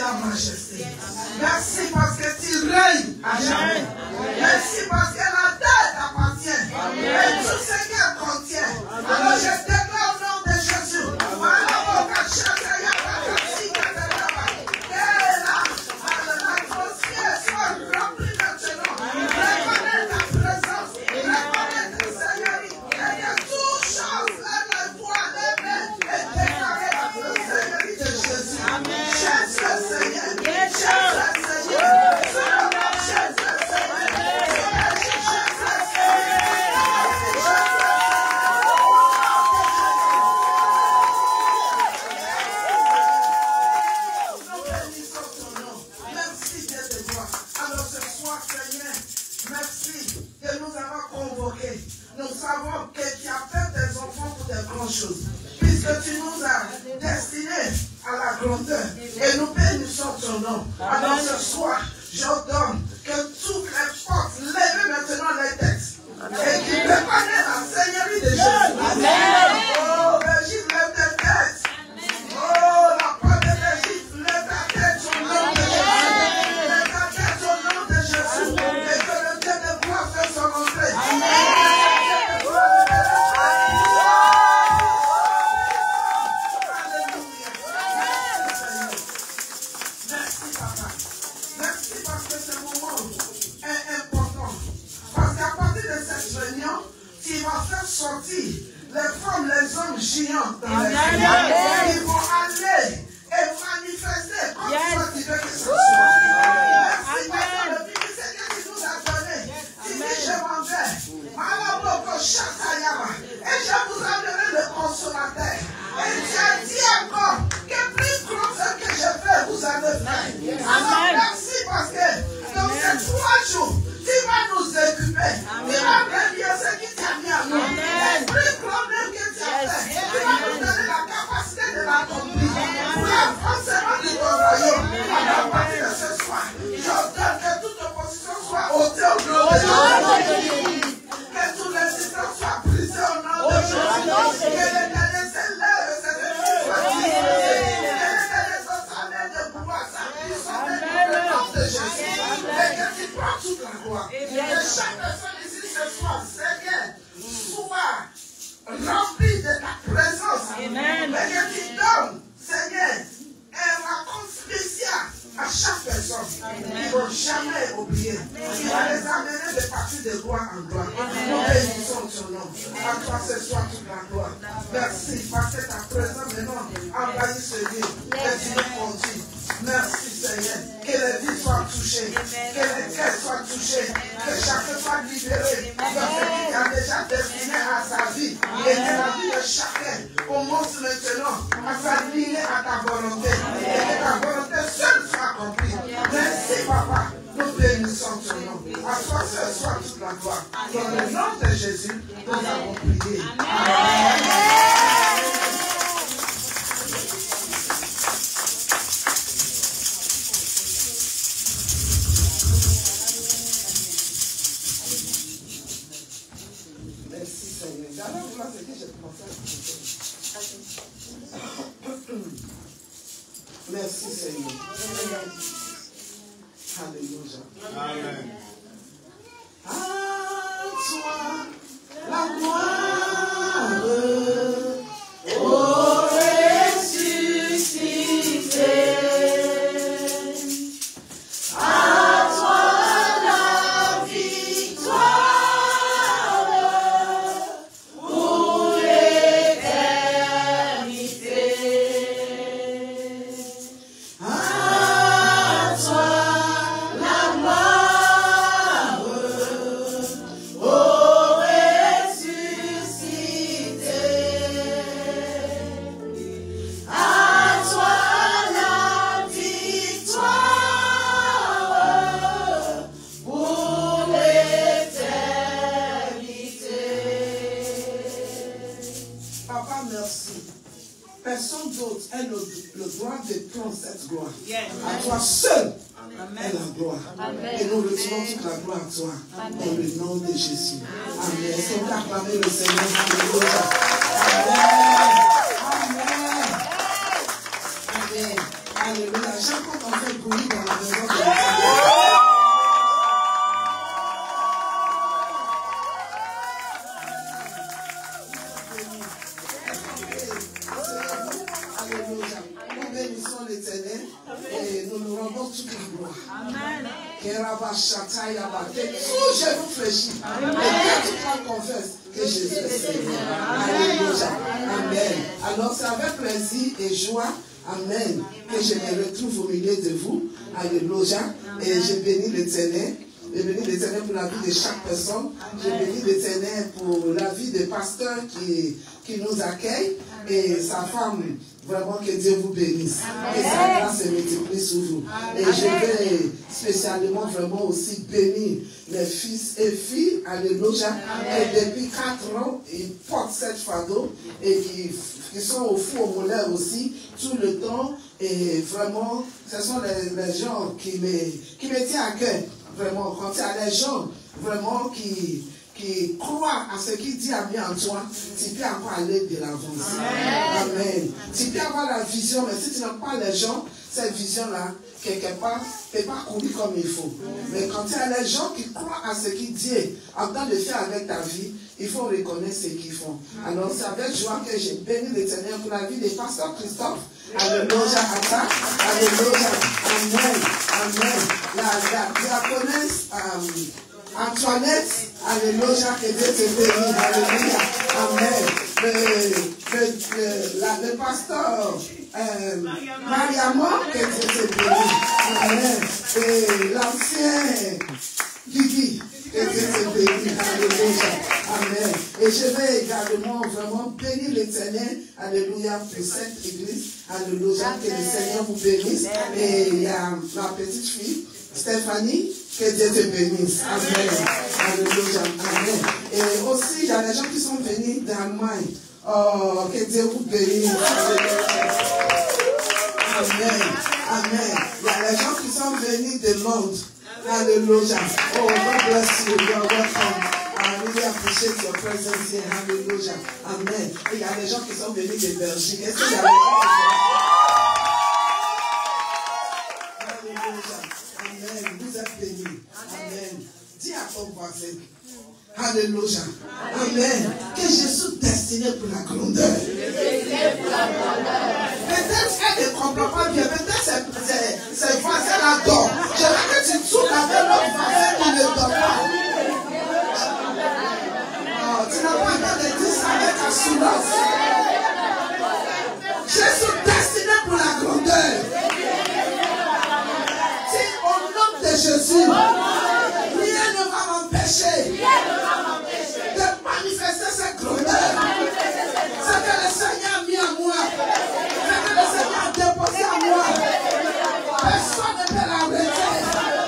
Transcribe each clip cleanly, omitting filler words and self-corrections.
la majesté. Merci parce que tu règnes à jamais. Merci parce que la terre t'appartient. Et tout ce qu'elle contient. Alors je déclare au nom de Jésus. L'atmosphère soit remplie maintenant. Reconnais ta présence. Reconnais ta Seigneurie. Et que toute chose, la voix des mains et déclarer la Seigneurie de Jésus. Cherche le Seigneur. Cherche le Seigneur. Cherche le Seigneur. Nous savons que tu as fait tes enfants pour des grandes choses. Puisque tu nous as destinés à la grandeur. Et nous bénissons ton nom. Alors ce soir, j'ordonne que toutes les portes lèvent maintenant les têtes. Et qu'ils reconnaissent la Seigneurie de Jésus. Amen. Oh, Belgique, lève tes têtes. Oh, la porte de Belgique, lève ta tête au nom de Jésus. Lève ta tête au nom de Jésus. Et que le Dieu de gloire fasse son entrée. Amen. Qui va faire sortir les femmes, les hommes géants dans les villes. Ils vont aller et manifester comme toi tu veux que ça soit. Merci parce que le but c'est que tu nous as donné. Tu dis je m'en vais. Et je vous amènerai le consommateur. Et tu as dit encore que plus grand ce que je fais, vous avez fait. Alors merci parce que dans ces 3 jours, tu vas nous occuper. Tu vas bénir ce qui t'a mis à nous. Les plus grands que tu as fait. Tu vas nous donner la capacité de l'accomplir. Pour l'avancement de ton royaume. À partir de ce soir, j'ordonne que toute opposition soit ôtée au nom de Jésus. Que tous les systèmes soient brisés au nom de Jésus. Que les derniers s'élèvent et cette vie soit disposée. Que les derniers s'enlèvent de pouvoir s'appuyer sur le nom de Jésus. Et que tu prends toute la gloire. Et que chaque personne ici ce soir, Seigneur, soit remplie de ta présence. Amen. Et que tu donnes, Seigneur, un raconte spécial à chaque personne. Ils ne vont jamais oublier. Tu vas les amener de partir de gloire en gloire. Nous bénissons ton nom. À toi ce soir toute la gloire. Merci parce que ta présence maintenant envahit ce lieu. Et tu nous conduis. Merci Seigneur. Que les vies soient touchées. Que les cœurs soient touchés. Que chacun soit libéré. De ce qui a déjà destiné à sa vie. Et que la vie de chacun commence maintenant à s'aligner à ta volonté. Et que ta volonté seule soit accomplie. Merci Papa. Nous bénissons ton nom. À toi ce soir toute la gloire. Dans le nom de Jésus, nous avons prié. Amen. Merci Seigneur. Alléluia. Amen. À toi la gloire, ô ressuscité. À toi la victoire pour l'éternité. À toi la gloire, ô ressuscité. À toi la victoire pour l'éternité. Papa, merci. Personne d'autre a le droit de prendre cette gloire. À toi seul est la gloire. Amen. Et nous retirons toute la gloire à toi. Amen. Dans le nom de Jésus. Amen. Est-ce qu'on peut acclamer le Seigneur? Amen. Amen. Amen. Alléluia. Chacun Amen. Que tout genou fléchit. Et que toute langue confesse que Jésus est Seigneur. Alléluia. Amen. Alors c'est avec plaisir et joie, amen, que je me retrouve au milieu de vous. Alléluia. Et je bénis l'Éternel. Je bénis l'Éternel pour la vie de chaque personne. Je bénis l'Éternel pour la vie des pasteurs qui nous accueillent et sa femme. Vraiment que Dieu vous bénisse. Que sa grâce se multiplie sur vous. Et je vais spécialement vraiment aussi bénir les fils et filles. Alléluia. Et depuis 4 ans, ils portent cette fardeau et qui sont au four au moulin aussi tout le temps. Et vraiment, ce sont les gens qui me tiennent à cœur. Vraiment, quand il y a des gens vraiment qui croient à ce qu'il dit a mis en toi, tu peux encore aller de l'avant. Amen. Tu peux avoir la vision, mais si tu n'as pas les gens, cette vision-là, quelque part, ne peut pas courir comme il faut. Mais quand il y a les gens qui croient à ce qu'il dit en train de faire avec ta vie, il faut reconnaître ce qu'ils font. Alors c'est avec joie que j'ai béni l'Éternel pour la vie des pasteurs Christophe. Alléluia, Atta. Alléluia. Amen. Amen. La diaconesse Antoinette. Alléluia, que Dieu te bénisse. Alléluia. Amen. Le pasteur Mariamon, que Dieu te bénisse. Amen. Et l'ancien Guigui, que Dieu te bénisse. Alléluia. Amen. Et je vais également vraiment bénir l'Éternel. Alléluia pour cette église. Alléluia. Que le Seigneur vous bénisse. Et il y a ma petite fille, Stéphanie. Que Dieu te bénisse. Amen. Alléluia. Amen. Et aussi, il y a des gens qui sont venus d'Allemagne. Oh, que Dieu vous bénisse. Alléluia. Amen. Amen. Il y a des gens qui sont venus de Londres. Alléluia. Oh, God bless you. You are welcome. I really appreciate your presence here. Hallelujah. Amen. Et il y a des gens qui sont venus de Belgique. Est-ce qu'il y a des Alléluia. Amen. Vous êtes bénis. Amen. Dis à ton voisin. Alléluia. Amen. Que je suis destiné pour la grandeur. Peut-être qu'elle ne comprend pas bien. Peut-être ses voisins l'adorent. Je veux que tu tournes avec l'autre voisin qui ne dort pas. Tu n'as pas encore de dire ça avec assurance. Je suis destiné pour la grandeur. Si au nom de Jésus, rien ne va m'empêcher de manifester cette grandeur. Ce que le Seigneur a mis en moi, ce que le Seigneur a déposé en moi, personne ne peut l'arrêter,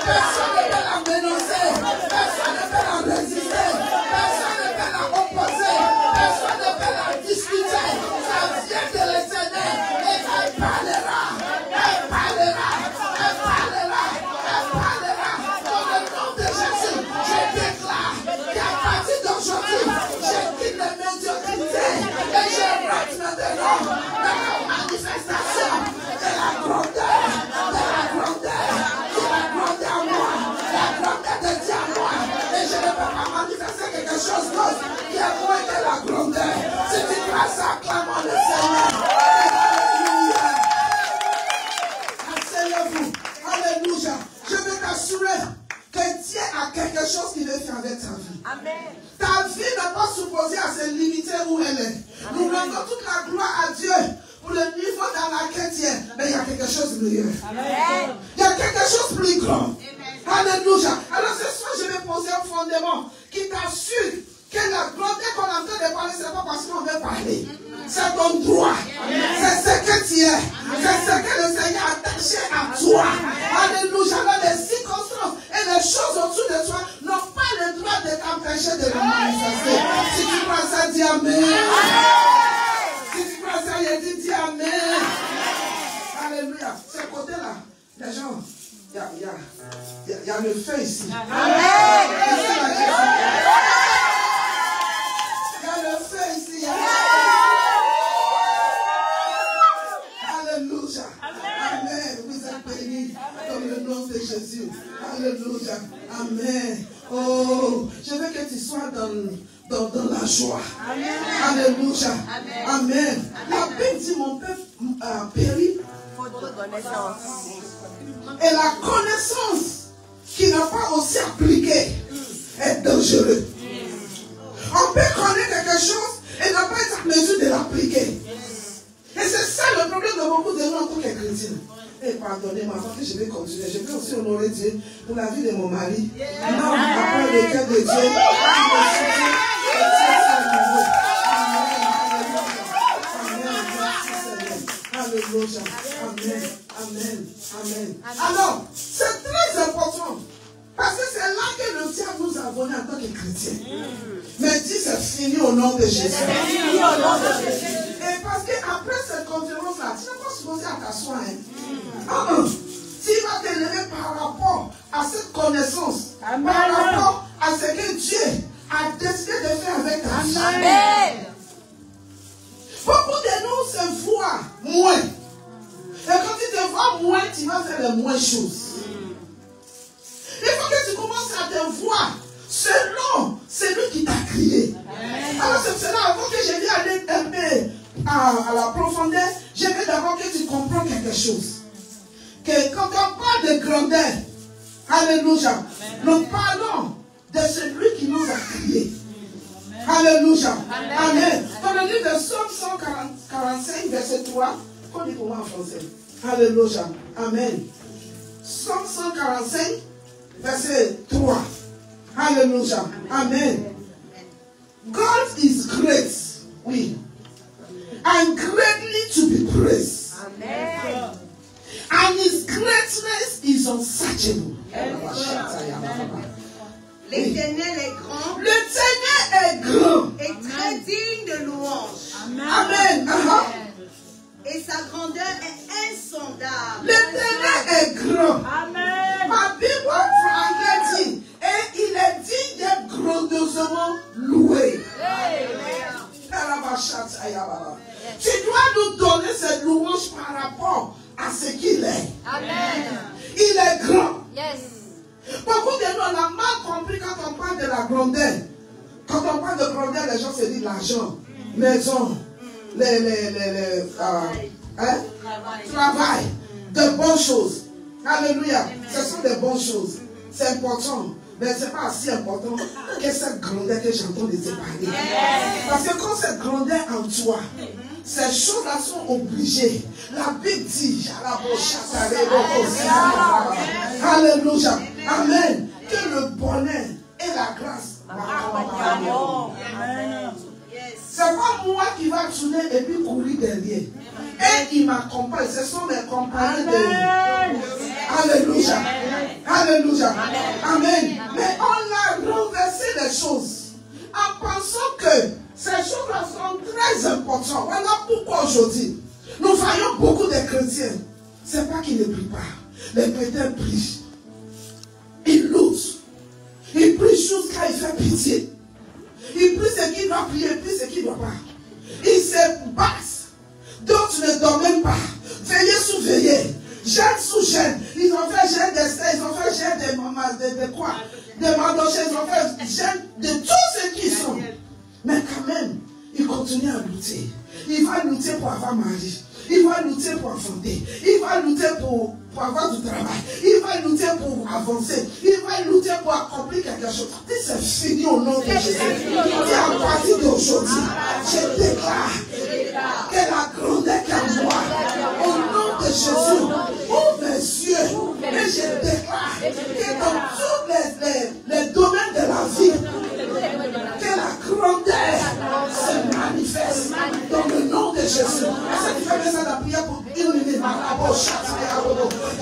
personne ne peut la menacer, personne ne peut la résister, personne ne peut la opposer, personne ne peut la discuter. Ça vient de l'Éternel et elle parlera, elle parlera, elle parlera, elle parlera. Dans le nom de Jésus, je déclare qu'à partir d'aujourd'hui, je quitte les médiocrités et je rentre maintenant dans la manifestation de la grandeur, de la grandeur, de la grandeur à moi, la grandeur de Dieu à moi. Et je ne peux pas manifester quelque chose d'autre qui est moins que la grandeur. Si tu crois ça, acclamons le Seigneur. Alléluia. Asseyez-vous. Alléluia. Je veux t'assurer que Dieu a quelque chose qu'il veut faire avec ta vie. Amen. Ta vie n'est pas supposée à se limiter où elle est. Nous rendons toute la gloire à Dieu pour le niveau dans lequel tu es. Mais il y a quelque chose de meilleur. Amen. Il y a quelque chose de plus grand. Amen. Alléluia. Alors ce soir, je vais poser un fondement qui t'assure que la grandeur qu'on est en train de parler, ce n'est pas parce qu'on veut parler. C'est ton droit. C'est ce que tu es. C'est ce que le Seigneur a attaché à toi. Alléluia. Alors les circonstances et les choses autour de toi n'ont pas le droit de t'empêcher de le manifester. Si tu crois ça, dis Amen. Si tu crois ça, il dit Amen. Alléluia. Ce côté-là, les gens, il y a le feu ici. Amen. Il y a le feu ici. Alléluia. Amen. Vous êtes bénis dans le nom de Jésus. Alléluia. Amen. Oh, je veux que tu sois dans la joie. Amen. Alléluia. Amen. La Bible dit mon peuple périt Et la connaissance qui n'est pas aussi appliquée est dangereuse. On peut connaître quelque chose et ne pas être en mesure de l'appliquer. Et c'est ça le problème de beaucoup de nous en tant que chrétiens. Et pardonnez-moi, avant que je vais continuer, je vais aussi honorer Dieu pour la vie de mon mari. Non, après le cœur de Dieu. Alléluia. Amen. Amen. Amen. Alors, c'est très important. Parce que c'est là que le diable nous a volé en tant que chrétiens. Mais dis, c'est fini au nom de Jésus. Et parce qu'après cette conférence-là, tu n'es pas supposé à t'asseoir. Tu vas t'élever par rapport à cette connaissance. Par rapport à ce que Dieu a décidé de faire avec ta vie. Amen. Beaucoup de nous se voient moins. Et quand tu te vois moins, tu vas faire les moins choses. Il faut que tu commences à te voir selon celui qui t'a créé. Alors c'est cela, avant que je vienne aller un peu à la profondeur, je veux d'abord que tu comprennes quelque chose. Que quand on parle de grandeur, alléluia, nous parlons de celui qui nous a créés. Alléluia. Amen. Dans le livre de Psaume 145, verset 3, qu'on dit pour moi en français. Alléluia. Amen. Psaume 145, verset 3. Alléluia. Amen. God is great. Oui. And greatly to be praised. Amen. And his greatness is unsearchable. L'Éternel est grand. L'Éternel est grand. Et très digne de louange. Amen. Et sa grandeur est insondable. L'Éternel est grand. Amen. Ma Bible en dit, et il est digne d'être grandiosement loué. Tu dois nous donner cette louange par rapport à ce qu'il est. Amen. Il est grand. Yes. Beaucoup de nous, on a mal compris quand on parle de la grandeur. Quand on parle de grandeur, les gens se disent l'argent, maison, travail, de bonnes choses. Alléluia. Ce sont des bonnes choses. C'est important. Mais ce n'est pas assez important que cette grandeur que j'entends de te parler. Parce que quand cette grandeur en toi, ces choses-là sont obligées. La Bible dit, alléluia, amen, que le bonheur et la grâce m'accompagnent. C'est pas moi qui va tourner et puis courir derrière. Et il m'accompagne. Ce sont mes compagnons de... Alléluia. Alléluia. Amen. Mais on a renversé les choses en pensant que ces choses-là sont très importantes. Voilà pourquoi aujourd'hui, nous voyons beaucoup de chrétiens. Ce n'est pas qu'ils ne prient pas. Les chrétiens prient. Ils luttent. Ils prient jusqu'à y faire pitié. Ils prient ce qu'ils doivent prier, ils prient ce qu'ils ne doivent pas. Ils se battent. D'autres ne dorment même pas. Veillez sous veillez. Jeûne sous jeûne. Ils ont fait jeûne d'Esther, ils ont fait jeûne de maman, de quoi? De Mardochée, ils ont fait jeûne de tous ceux qui sont. Mais quand même, ils continuent à lutter. Il va lutter pour avoir mari. Il va lutter pour enfanter. Il va lutter pour avoir du travail. Il va lutter pour avancer. Il va lutter pour accomplir quelque chose. C'est fini au nom de Jésus. Et à partir d'aujourd'hui, je déclare que la grandeur qui est en moi, au nom de Jésus, ouvre mes yeux. Et je déclare que dans tous les domaines de la vie, que la grandeur se manifeste dans le nom de Jésus. Est-ce que tu fais besoin de la prière pour une minute?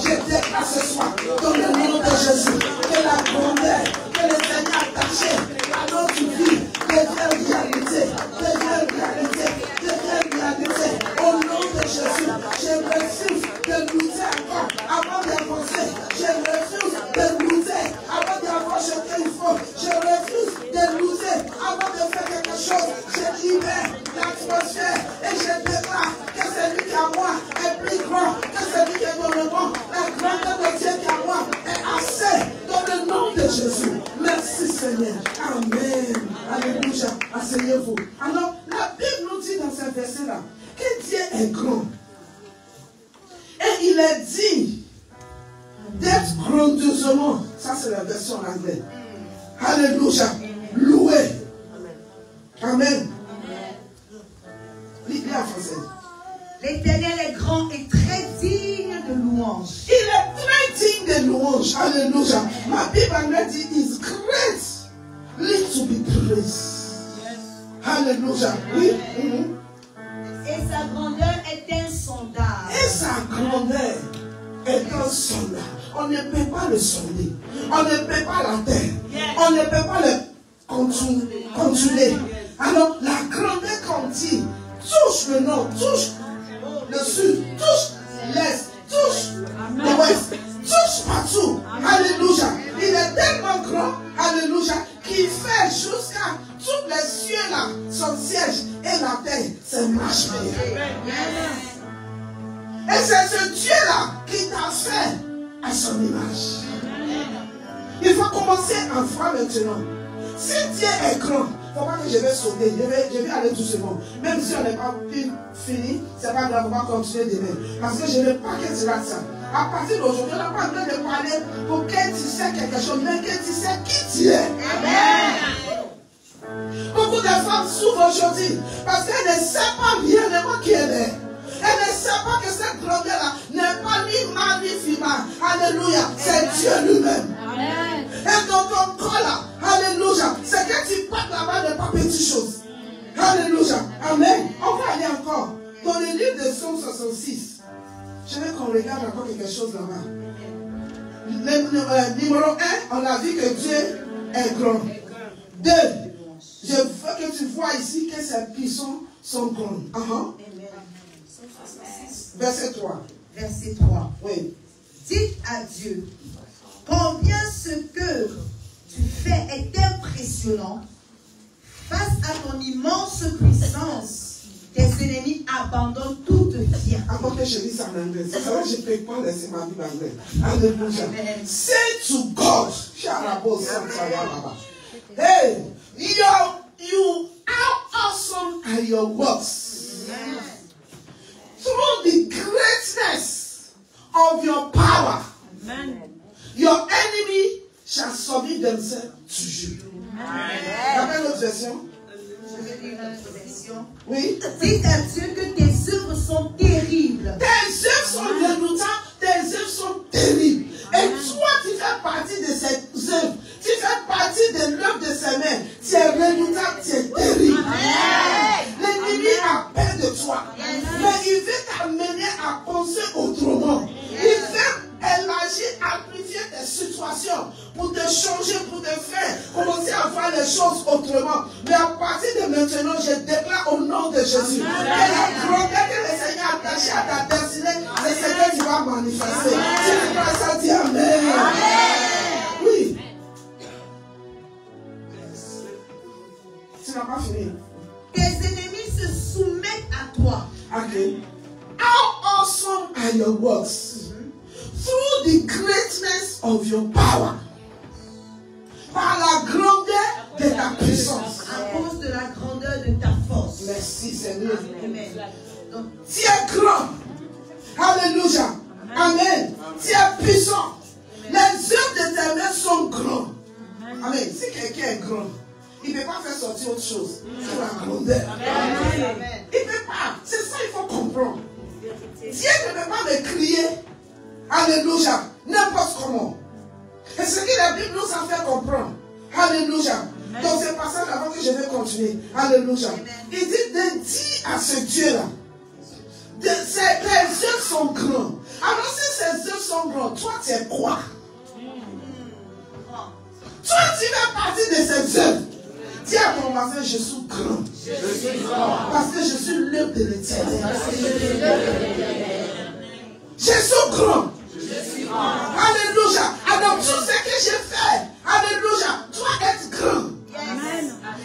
Je déclare ce soir dans le nom de Jésus que la grandeur que le Seigneur a attachée à notre vie devient réalité. Devient réalité. Devient réalité. Au nom de Jésus, je refuse de lutter encore avant d'avancer. Je refuse de lutter avant d'avoir ce qu'il faut. Je refuse de lutter avant de faire quelque chose. Je libère l'atmosphère et je déclare que celui qui est à moi est plus grand que celui qui est dans le monde. La grandeur de Dieu qui est à moi est assez dans le nom de Jésus. Merci Seigneur. Amen. Alléluia. Asseyez-vous. Alors, la Bible nous dit dans ce verset-là que Dieu est grand. Et il il est digne d'être grandiosement, ça c'est la version en anglais. Alléluia. Loué. Amen. Lis en français. L'Éternel est grand et très digne de louange. Il est très digne de louange. Alléluia. Ma Bible anglaise dit is great to be praised. Alléluia. Oui. Et sa grandeur est insondable. Et sa grandeur est insondable. On ne peut pas le sonder. On ne peut pas l'atteindre. On ne peut pas le contrôler. Alors, la grandeur qu'on dit, touche le nord, touche le sud, touche l'est, touche l'ouest, touche partout. Alléluia. Il est tellement grand, alléluia, qu'il fait jusqu'à tous les cieux là, son siège et la terre, c'est marche-pied. Et c'est ce Dieu-là qui t'a fait à son image. Il faut commencer à voir maintenant. Si Dieu est grand, il ne faut pas que je vais sauter, je vais aller doucement. Même si on n'est pas fini, ce n'est pas grave, on va continuer demain. Parce que je ne veux pas que tu rates ça. À partir d'aujourd'hui, on n'a pas besoin de parler pour que tu sais quelque chose, mais que tu sais qui tu es. Amen. Beaucoup de femmes souffrent aujourd'hui parce qu'elles ne savent pas bien qui elle est. Elle ne sait pas que cette grandeur-là n'est pas ni mal ni fima. Alléluia. C'est Dieu lui-même. Amen. Et dans ton corps là, alléluia, c'est que tu parles là-bas de pas petites choses. Alléluia. Amen. On va aller encore. Dans le livre de Psaume 66, je veux qu'on regarde encore quelque chose là-bas. Numéro 1, on a vu que Dieu est grand. 2, je veux que tu vois ici que ses puissants sont grands. Verset 3. Verset 3. Oui. Dites à Dieu, combien ce que tu fais est impressionnant. Face à ton immense puissance, tes ennemis abandonnent toute fière. Avant que je dise ça en anglais, c'est vrai que je ne peux pas laisser ma Bible en anglais. Alléluia. Say to God, hey, you are awesome at your works. Through the greatness of your power, your enemy shall submit themselves to you. Amen. Notre version. Je vais lire notre version. Oui. Dites à Dieu que tes œuvres sont terribles. Tes œuvres sont redoutables, tes œuvres sont terribles. Et toi, tu fais partie de ces œuvres. Tu fais partie de l'œuvre de ses mains. Tu es redoutable, tu es terrible. L'ennemi a peur de toi. Mais il veut t'amener à penser autrement. Il veut élargir, amplifier tes situations pour te changer, pour te faire commencer à voir les choses autrement. Mais à partir de maintenant, je déclare au nom de Jésus que la grandeur que le Seigneur a attachée à ta destinée, c'est ce que tu vas manifester. Si tu crois ça, dis Amen. Oui. Tu n'as pas fini. Tes ennemis se soumettent à toi. Okay. How awesome are your works? Through the greatness of your power. Par la grandeur de ta puissance. À cause de la grandeur de ta force. Merci Seigneur. Amen. Donc, Tu es grand. Alléluia. Amen. Tu es puissant. Les œuvres de tes mains sont grands. Amen. Si quelqu'un est grand, il ne peut pas faire sortir autre chose que la grandeur. Amen. Il ne peut pas. C'est ça qu'il faut comprendre. Dieu ne peut pas me crier. Alléluia. N'importe comment. Et ce que la Bible nous a fait comprendre. Alléluia. Dans ce passage avant que je vais continuer. Alléluia. Il dit de dire à ce Dieu-là. Tes œuvres sont grands. Alors si ces œuvres sont grands, toi tu es quoi? Toi tu fais partie de ces œuvres. Dis à ton voisin, je suis grand. Je suis grand. Parce que je suis l'œuvre de l'Éternel. Je suis grand. Alléluia. Alors tout ce que je fais, alléluia, doit être grand.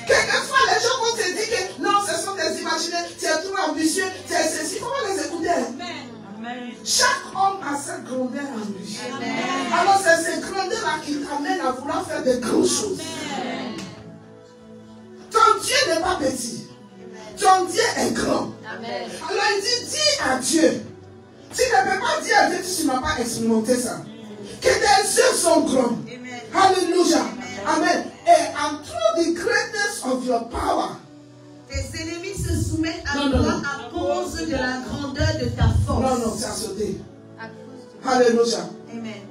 Quelquefois les gens vont te dire que non, ce sont des imaginaires, tu es trop ambitieux, tu es ceci. Il faut pas les écouter. Amen. Chaque homme a cette grandeur en lui. Alors c'est cette grandeur-là qui t'amène à vouloir faire de grandes choses. Ton Dieu n'est pas petit. Ton Dieu est grand. Alors il dit, dis à Dieu. Tu ne peux pas dire à Dieu, déjà expérimenté ça. Que tes yeux sont grands. Alléluia. Amen. And through the greatness of your power. Tes ennemis se soumettent à toi à cause de la grandeur de ta force. Non, c'est à sauter. Alléluia. Amen.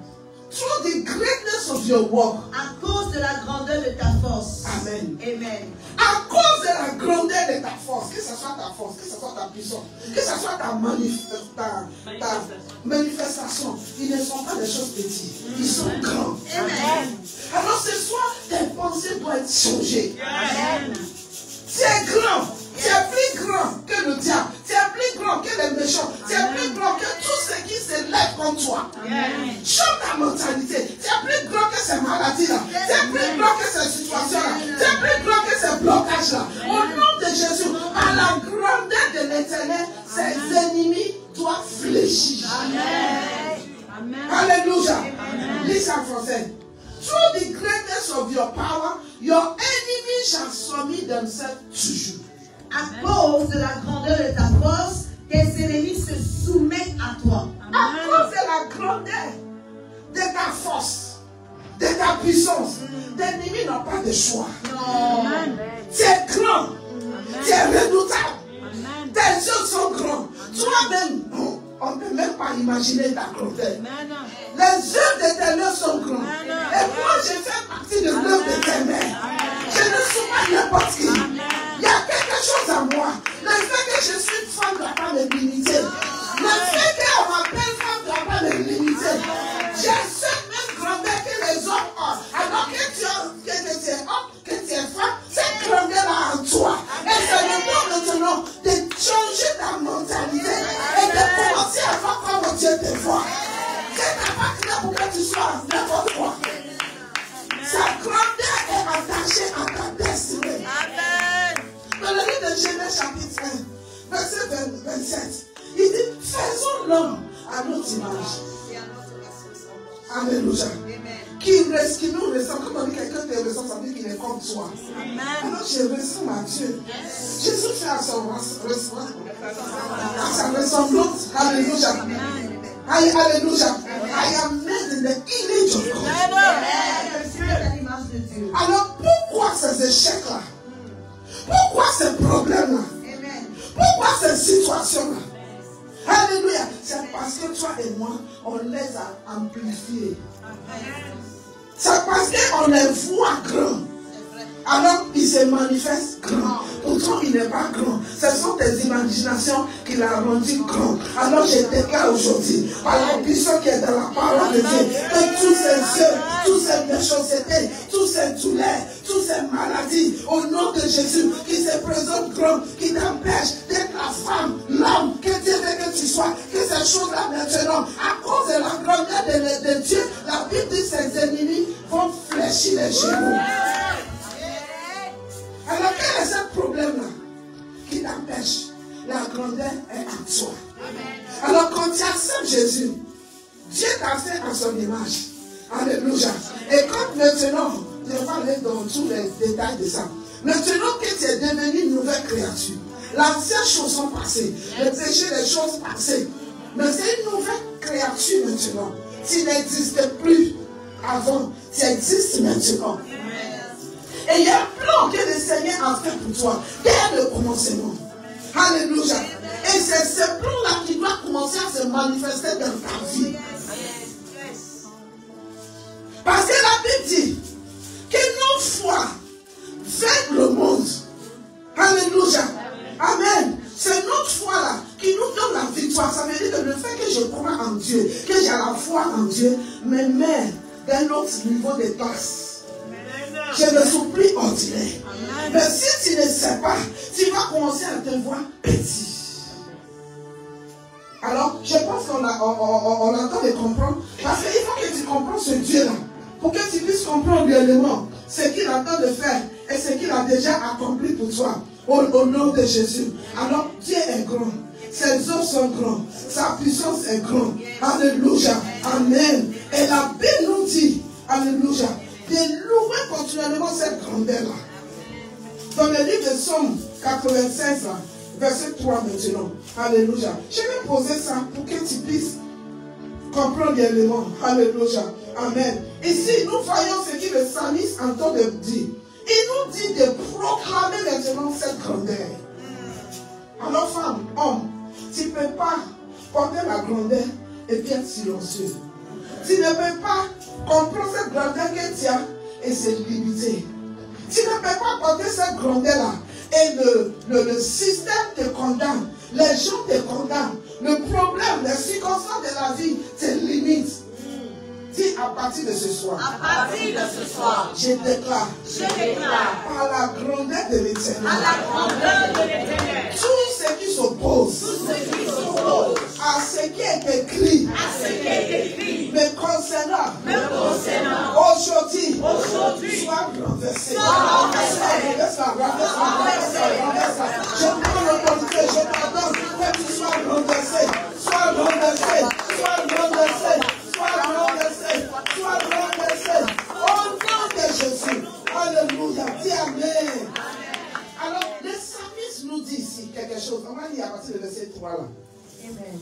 Through the greatness of your work. À cause de la grandeur de ta force. Amen. Amen. À cause de la grandeur de ta force, que ce soit ta force, que ce soit ta puissance, que ce soit ta manifestation, ils ne sont pas des choses petites, ils sont grands. Amen. Alors ce soir, tes pensées doivent être changées. Amen. Tu es grand, tu es plus grand que le diable, tu es plus grand que les méchants, tu es plus grand que tout ce qui se lève contre toi. Change ta mentalité, tu es plus grand que ces maladies-là, tu es plus grand que ces situations-là, tu es plus grand que ces blocages-là. Au nom de Jésus, à la grandeur de l'Éternel, ses ennemis doivent fléchir. Amen. Alléluia. Lis en français. Through the greatness of your power, your enemies shall submit themselves to you. À cause de la grandeur de ta force, tes ennemis se soumettent à toi. À cause de la grandeur de ta force, de ta puissance, tes ennemis n'ont pas de choix. Non. Tu es grand, tu es redoutable. Tes yeux sont grands. Toi-même, on ne peut même pas imaginer ta grandeur. Les yeux de tes yeux sont grands. Et moi, je fais partie de l'œuvre de tes mains. Je ne suis pas n'importe qui. Il y a quelque chose à moi. Le fait que je suis une femme ne doit pas me limiter. Le fait qu'on m'appelle femme ne doit pas me limiter. J'ai cette même grandeur que les hommes ont. Alors que tu es homme, que tu es femme, cette grandeur-là en toi. Et c'est le temps maintenant de changer ta mentalité et de commencer à voir comment Dieu te voit. Dieu n'a pas créé pour que tu sois n'importe quoi. Sa grandeur est attachée à ta destinée. Amen. Dans le livre de Genèse chapitre 1, verset 27, il dit, faisons l'homme à notre image. Alléluia. Qui nous ressemble. Quand on dit quelqu'un te ressemble, ça veut dire qu'il est comme toi. Alors je ressemble à Dieu. Jésus fait à sa ressemblance. Alléluia. Alléluia. I am made in the image of God. Alors pourquoi ces échecs-là? Pourquoi ces problèmes-là? Pourquoi ces situations-là? Alléluia. C'est parce que toi et moi, on les a amplifiés. C'est parce qu'on les voit grands. Alors, il se manifeste grand. Pourtant, il n'est pas grand. Ce sont tes imaginations qui l'ont rendu grand. Alors, je déclare aujourd'hui, par la puissance qui est dans la parole de Dieu, que tous ces œuvres, toutes ces méchancetés, toutes ces douleurs, toutes ces maladies, au nom de Jésus, qui se présentent grands, qui t'empêchent d'être la femme, l'homme, que Dieu veut que tu sois, que ces choses-là maintenant, à cause de la grandeur de Dieu, la Bible dit que ses ennemis vont fléchir les genoux. Alors quel est ce problème-là qui t'empêche? La grandeur est en toi. Alors quand tu acceptes Jésus, Dieu t'a fait en son image. Alléluia. Et quand maintenant, je vais aller dans tous les détails de ça. Maintenant que tu es devenu une nouvelle créature, l'ancienne choses sont passées. Le péché, les choses passées. Mais c'est une nouvelle créature maintenant. Tu n'existais plus avant. Tu existes maintenant. Et il y a un plan que le Seigneur a fait pour toi dès le commencement. Alléluia. Et c'est ce plan-là qui doit commencer à se manifester dans ta vie. Parce que la Bible dit que nos foi fait le monde. Alléluia. Amen. C'est notre foi-là qui nous donne la victoire. Ça veut dire que le fait que je crois en Dieu, que j'ai la foi en Dieu, me met d'un autre niveau de classe. Je ne suis plus ordinaire. Mais si tu ne sais pas, tu vas commencer à te voir petit. Alors, je pense qu'on a encore de comprendre. Parce qu'il faut que tu comprennes ce Dieu-là. Pour que tu puisses comprendre réellement ce qu'il a en de faire et ce qu'il a déjà accompli pour toi. Au nom de Jésus. Alors, Dieu est grand. Ses œuvres sont grands. Sa puissance est grande. Alléluia. Amen. Et la Bible nous dit, alléluia, de louer continuellement cette grandeur-là. Dans le livre de Psaume 96, verset 3 maintenant. Alléluia. Je vais poser ça pour que tu puisses Comprends bien les mots. Alléluia. Amen. Ici, nous voyons ce que le psalmiste entend de dire. Il nous dit de proclamer maintenant cette grandeur. Alors, femme, homme, tu ne peux pas porter la grandeur et puis être silencieux. Tu ne peux pas comprendre cette grandeur que tu as et se limiter. Tu ne peux pas porter cette grandeur-là et le système te condamne. Les gens te condamnent. Le problème, les circonstances de la vie te limitent. Dis à partir de ce soir. À partir de ce soir. Je déclare. Par la grandeur de l'Éternel. Tout ce qui s'oppose. À ce qui est écrit. Me concernant. Aujourd'hui. Sois renversé. Je prends l'autorité. Je t'ordonne que tu sois renversé. Sois renversé. Sois renversé. Sois renversé au nom de Jésus. Alléluia. Dis Amen. Alors, le psalmiste nous dit ici quelque chose. On va lire à partir du verset 3 là. Amen.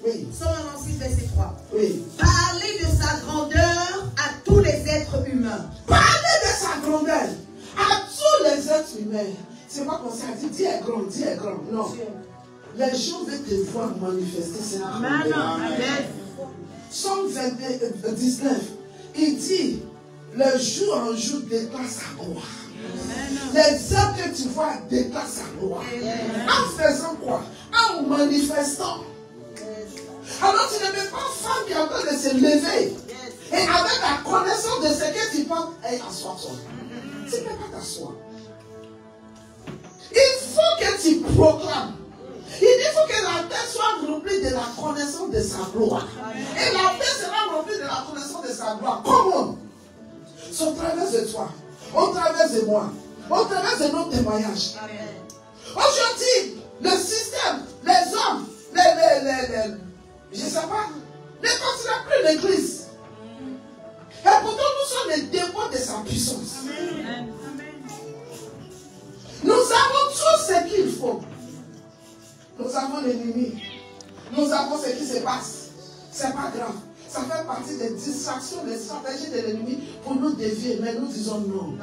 Oui. Psaume 96, verset 3. Oui. Parlez de sa grandeur à tous les êtres humains. Parlez de sa grandeur à tous les êtres humains. C'est pas comme ça. Dis est grand, dis est grand. Non. Les gens veulent te voir manifester cette grandeur. Amen. Psaume 19, il dit, le jour en jour déclare sa gloire. Les œuvres que tu vois déclarent sa gloire. En faisant quoi? En manifestant. Alors tu ne mets pas femme qui est en train de se lever. Et avec la connaissance de ce que tu penses, assois-toi. Tu ne peux pas t'asseoir. Il faut que tu proclames. Il faut que la terre soit remplie de la connaissance de sa gloire. Et la terre sera remplie de la connaissance de sa gloire. Comment? C'est au travers de toi, au travers de moi, au travers de nos témoignages. Aujourd'hui, le système, les hommes, je ne sais pas, ne considèrent plus l'église. Et pourtant, nous sommes les dépôts de sa puissance. Nous avons tout ce qu'il faut. Nous avons l'ennemi. Nous avons ce qui se passe. Ce n'est pas grave. Ça fait partie des distractions, des stratégies de l'ennemi pour nous dévier. Mais nous disons non.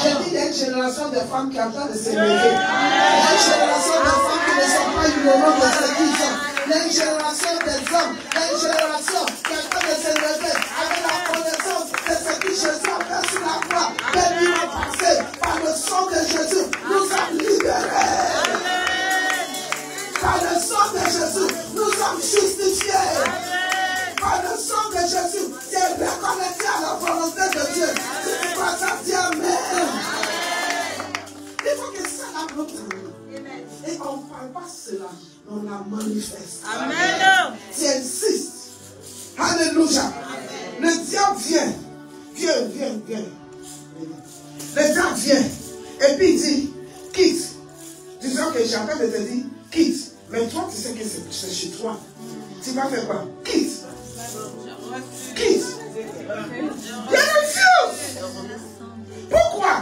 J'ai dit, il y a une génération de femmes qui est en train de se lever. Il y a une génération de femmes qui ne sont pas ignorantes de ce qu'ils sont. Il y a une génération d'hommes. Il y a une génération qui est en train de se lever avec la connaissance de ce que Jésus a fait sur la croix. Mais lui a passé par le sang de Jésus. Nous sommes libérés. Par le sang de Jésus, nous sommes justifiés. Par le sang de Jésus, tu es reconnecté à la volonté de Dieu. Si tu crois ça, dis Amen. Il faut que ça l'apporte. Et on ne parle pas cela, on la manifeste. Amen. Tu insistes. Alléluia. Le diable vient. Viens. Le diable vient. Et puis il dit, quitte. Disons que j'ai en train de te dire, quitte. Mais toi, tu sais que c'est chez toi. Tu vas faire quoi? Quitte. Quitte. Je refuse. Pourquoi?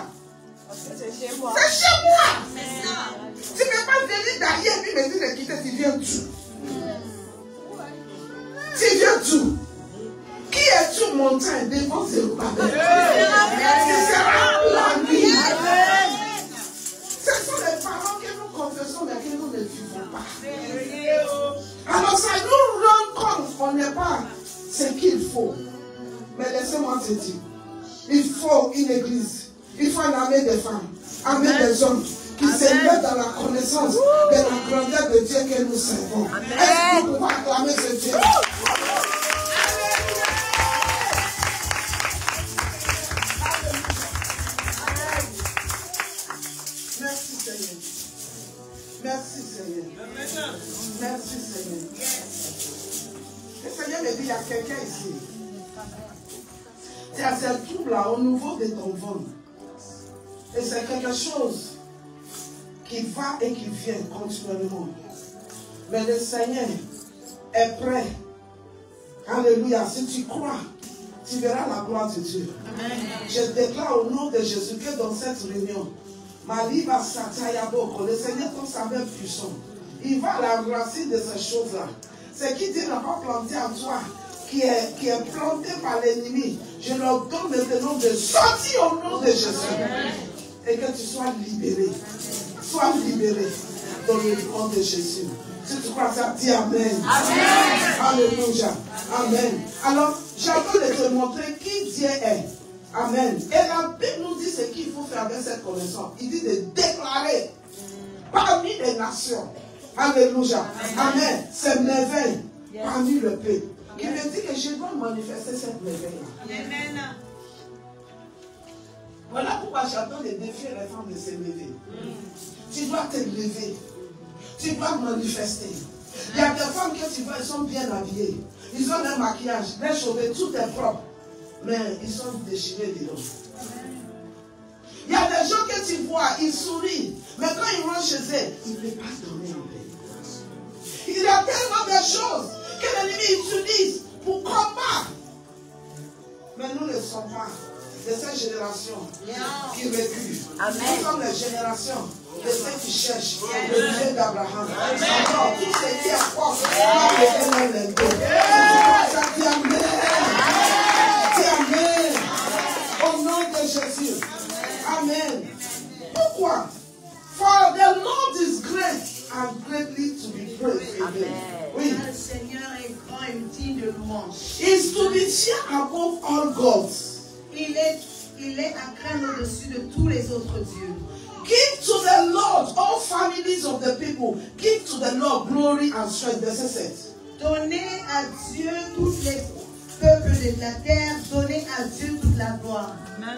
C'est chez moi. C'est chez moi. Tu ne peux pas venir derrière puis me dire de quitter. Tu viens d'où? Tu viens d'où? Qui est sur montagne devant Zérubabel? Tu seras la nuit. Ce sont les paroles que nous confessons mais que nous ne vivons pas. Alors ça nous rend compte qu'on n'est pas ce qu'il faut. Mais laissez-moi te dire, il faut une église, il faut une armée de femmes, armée des hommes qui s'élèvent dans la connaissance de la grandeur de Dieu que nous servons. Est-ce que nous pouvons acclamer ce Dieu? Merci Seigneur. Merci Seigneur. Merci Seigneur. Le Seigneur me dit, il y a quelqu'un ici. Tu as ce trouble là au niveau de ton ventre. Et c'est quelque chose qui va et qui vient continuellement. Mais le Seigneur est prêt. Alléluia. Si tu crois, tu verras la gloire de Dieu. Amen. Je déclare au nom de Jésus que dans cette réunion, Marie va s'attayaboko. Le Seigneur ton saveur puissant. Il va à la racine de ces choses-là. Ce qui Dieu n'a pas planté en toi, qui est planté par l'ennemi, je leur donne maintenant de sortir au nom de Jésus. Et que tu sois libéré. Sois libéré dans le nom de Jésus. Si tu crois ça, dis Amen. Amen. Alléluia. Amen. Alors, j'avais de te montrer qui Dieu est. Amen. Et la Bible nous dit ce qu'il faut faire avec cette connaissance. Il dit de déclarer parmi les nations. Alléluia. Amen. C'est merveille parmi le peuple. Il me dit que je dois manifester cette merveille-là. Amen. Voilà pourquoi j'attends de défier les femmes de se lever. Tu dois te lever. Tu dois manifester. Il y a des femmes que tu vois, elles sont bien habillées. Ils ont un maquillage, les cheveux, tout est propre. Mais ils sont déchirés dedans. Il y a des gens que tu vois, ils sourient. Mais quand ils rentrent chez eux, ils ne peuvent pas dormir en paix. Il y a tellement de choses que l'ennemi utilise pour combattre. Mais nous ne sommes pas de cette génération qui recule. Nous sommes les générations de ceux qui cherchent le Dieu d'Abraham. Alors, tout ce qui est fort, va devenir les deux. Ça dit Amen. Dis Amen. Au nom de Jésus. Amen. Pourquoi? For the Lord is great and greatly to be praised. Amen. Oui. Le Seigneur est grand et digne de louange. Is to be feared above all gods. Il est à craindre au-dessus de tous les autres dieux. Give to the Lord, all families of the people. Give to the Lord glory and strength. Verset 7. Donnez à Dieu tous les peuples de la terre. Donnez à Dieu toute la gloire.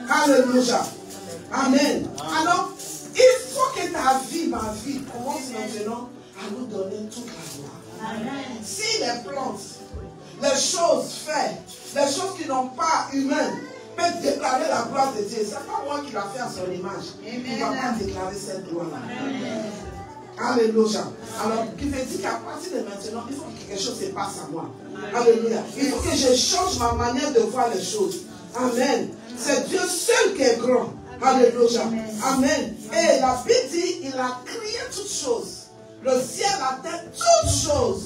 Alléluia. Amen. Alors, il faut que ta vie, ma vie, commence maintenant à nous donner toute la gloire. Amen. Si les plantes, les choses faites, les choses qui n'ont pas humaines, peuvent déclarer la gloire de Dieu. Ce n'est pas moi qui l'a fait à son image. Il ne va pas déclarer cette gloire-là. Alléluia. Alors, qui veut dire qu'à partir de maintenant, il faut que quelque chose se passe à moi. Alléluia. Il faut que je change ma manière de voir les choses. Amen. C'est Dieu seul qui est grand. Alléluia. Amen. Et la Bible dit, il a créé toutes choses. Le ciel, la terre, toutes choses.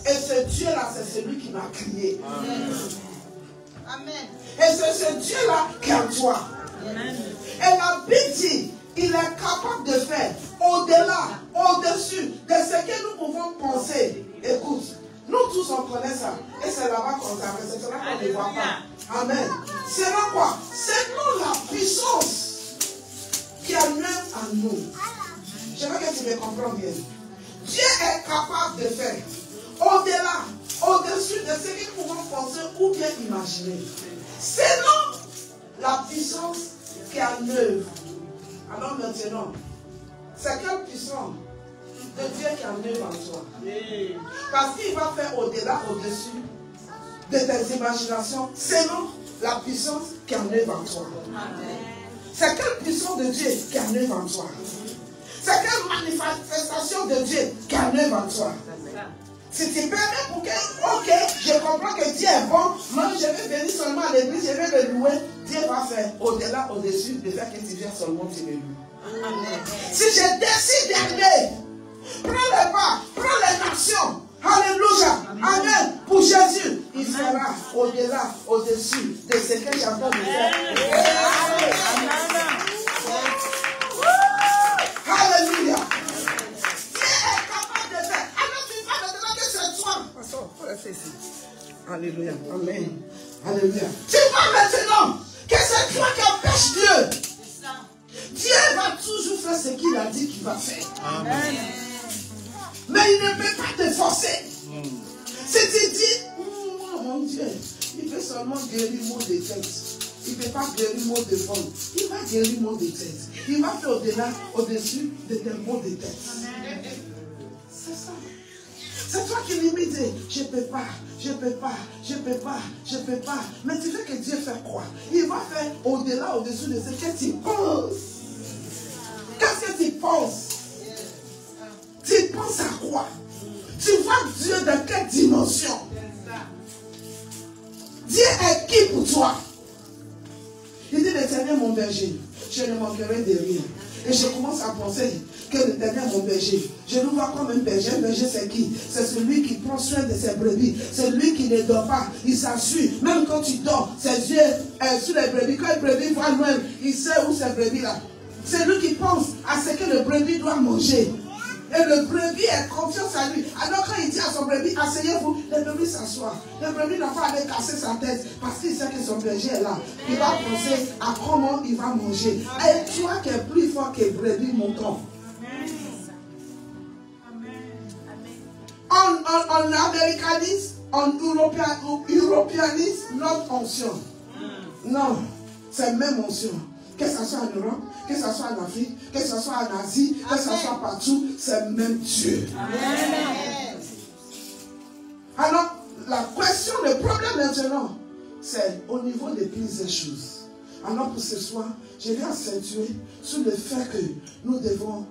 Et ce Dieu-là, c'est celui qui m'a créé. Amen. Et c'est ce Dieu-là qui est en toi. Amen. Et la Bible dit, il est capable de faire au-delà, au-dessus de ce que nous pouvons penser. Écoute, nous tous on connaît ça. Et c'est là-bas qu'on s'arrête. C'est là qu'on ne voit pas. Amen. C'est là quoi? C'est nous la puissance qui est même en nous. Je veux que tu me comprennes bien. Dieu est capable de faire au-delà, au-dessus de ce que nous pouvons penser ou bien imaginer. C'est non la puissance qui est en œuvre. Alors maintenant, c'est quelle puissance de Dieu qui est en œuvre en toi? Parce qu'il va faire au-delà, au-dessus de tes imaginations, selon la puissance qui est en œuvre en toi. C'est quelle puissance de Dieu qui est en œuvre en toi? C'est quelle manifestation de Dieu qui est en œuvre en toi? Si tu permets pour que, ok, je comprends que Dieu est bon, moi je vais venir seulement à l'église, je vais le louer, Dieu va faire au-delà, au-dessus de faire que tu viens seulement, tu le loues. Amen. Si je décide d'aimer, prends les pas, prends les nations, alléluia, amen, pour Jésus, il sera au-delà, au-dessus de ce que j'entends de faire. Alléluia. Alléluia. Amen. Alléluia. Tu vois maintenant que c'est toi qui empêches Dieu. Dieu va toujours faire ce qu'il a dit qu'il va faire. Amen. Mais il ne peut pas te forcer. Si tu dis, oh mon Dieu, il peut seulement guérir mon de tête. Il ne peut pas guérir mon de fond. Il va guérir mon de tête. Il va faire au-delà, au-dessus de tes maux de tête. C'est ça. C'est toi qui limites. Je ne peux pas, je ne peux pas, je ne peux pas, je ne peux pas. Mais tu veux que Dieu fasse quoi? Il va faire au-delà, au-dessus de ce que tu penses. Qu'est-ce que tu penses? Tu penses à quoi? Tu vois Dieu dans quelle dimension? Dieu est qui pour toi? Il dit, l'Éternel mon berger, je ne manquerai de rien. Et je commence à penser que l'Éternel est mon berger. Je nous vois comme un berger. Un berger, c'est qui? C'est celui qui prend soin de ses brebis. C'est lui qui ne dort pas. Il s'assure. Même quand tu dors, ses yeux sur les brebis. Quand les brebis voient loin, il sait où ces brebis là. C'est lui qui pense à ce que le brebis doit manger. Et le brebis a confiance à lui. Alors quand il dit à son brebis, asseyez-vous, le brebis s'assoit. Le brebis n'a pas à aller casser sa tête parce qu'il sait que son berger est là. Il va penser à comment il va manger. Et toi qui es plus fort que le brebis, mon camp. On américanise, on européanise notre onction. Non, c'est même onction. Que ce soit en Europe, que ce soit en Afrique, que ce soit en Asie, que ce soit partout, c'est le même Dieu. Amen. Alors, la question, le problème maintenant, c'est au niveau des plusieurs choses. Alors pour ce soir, je vais accentuer sur le fait que nous devons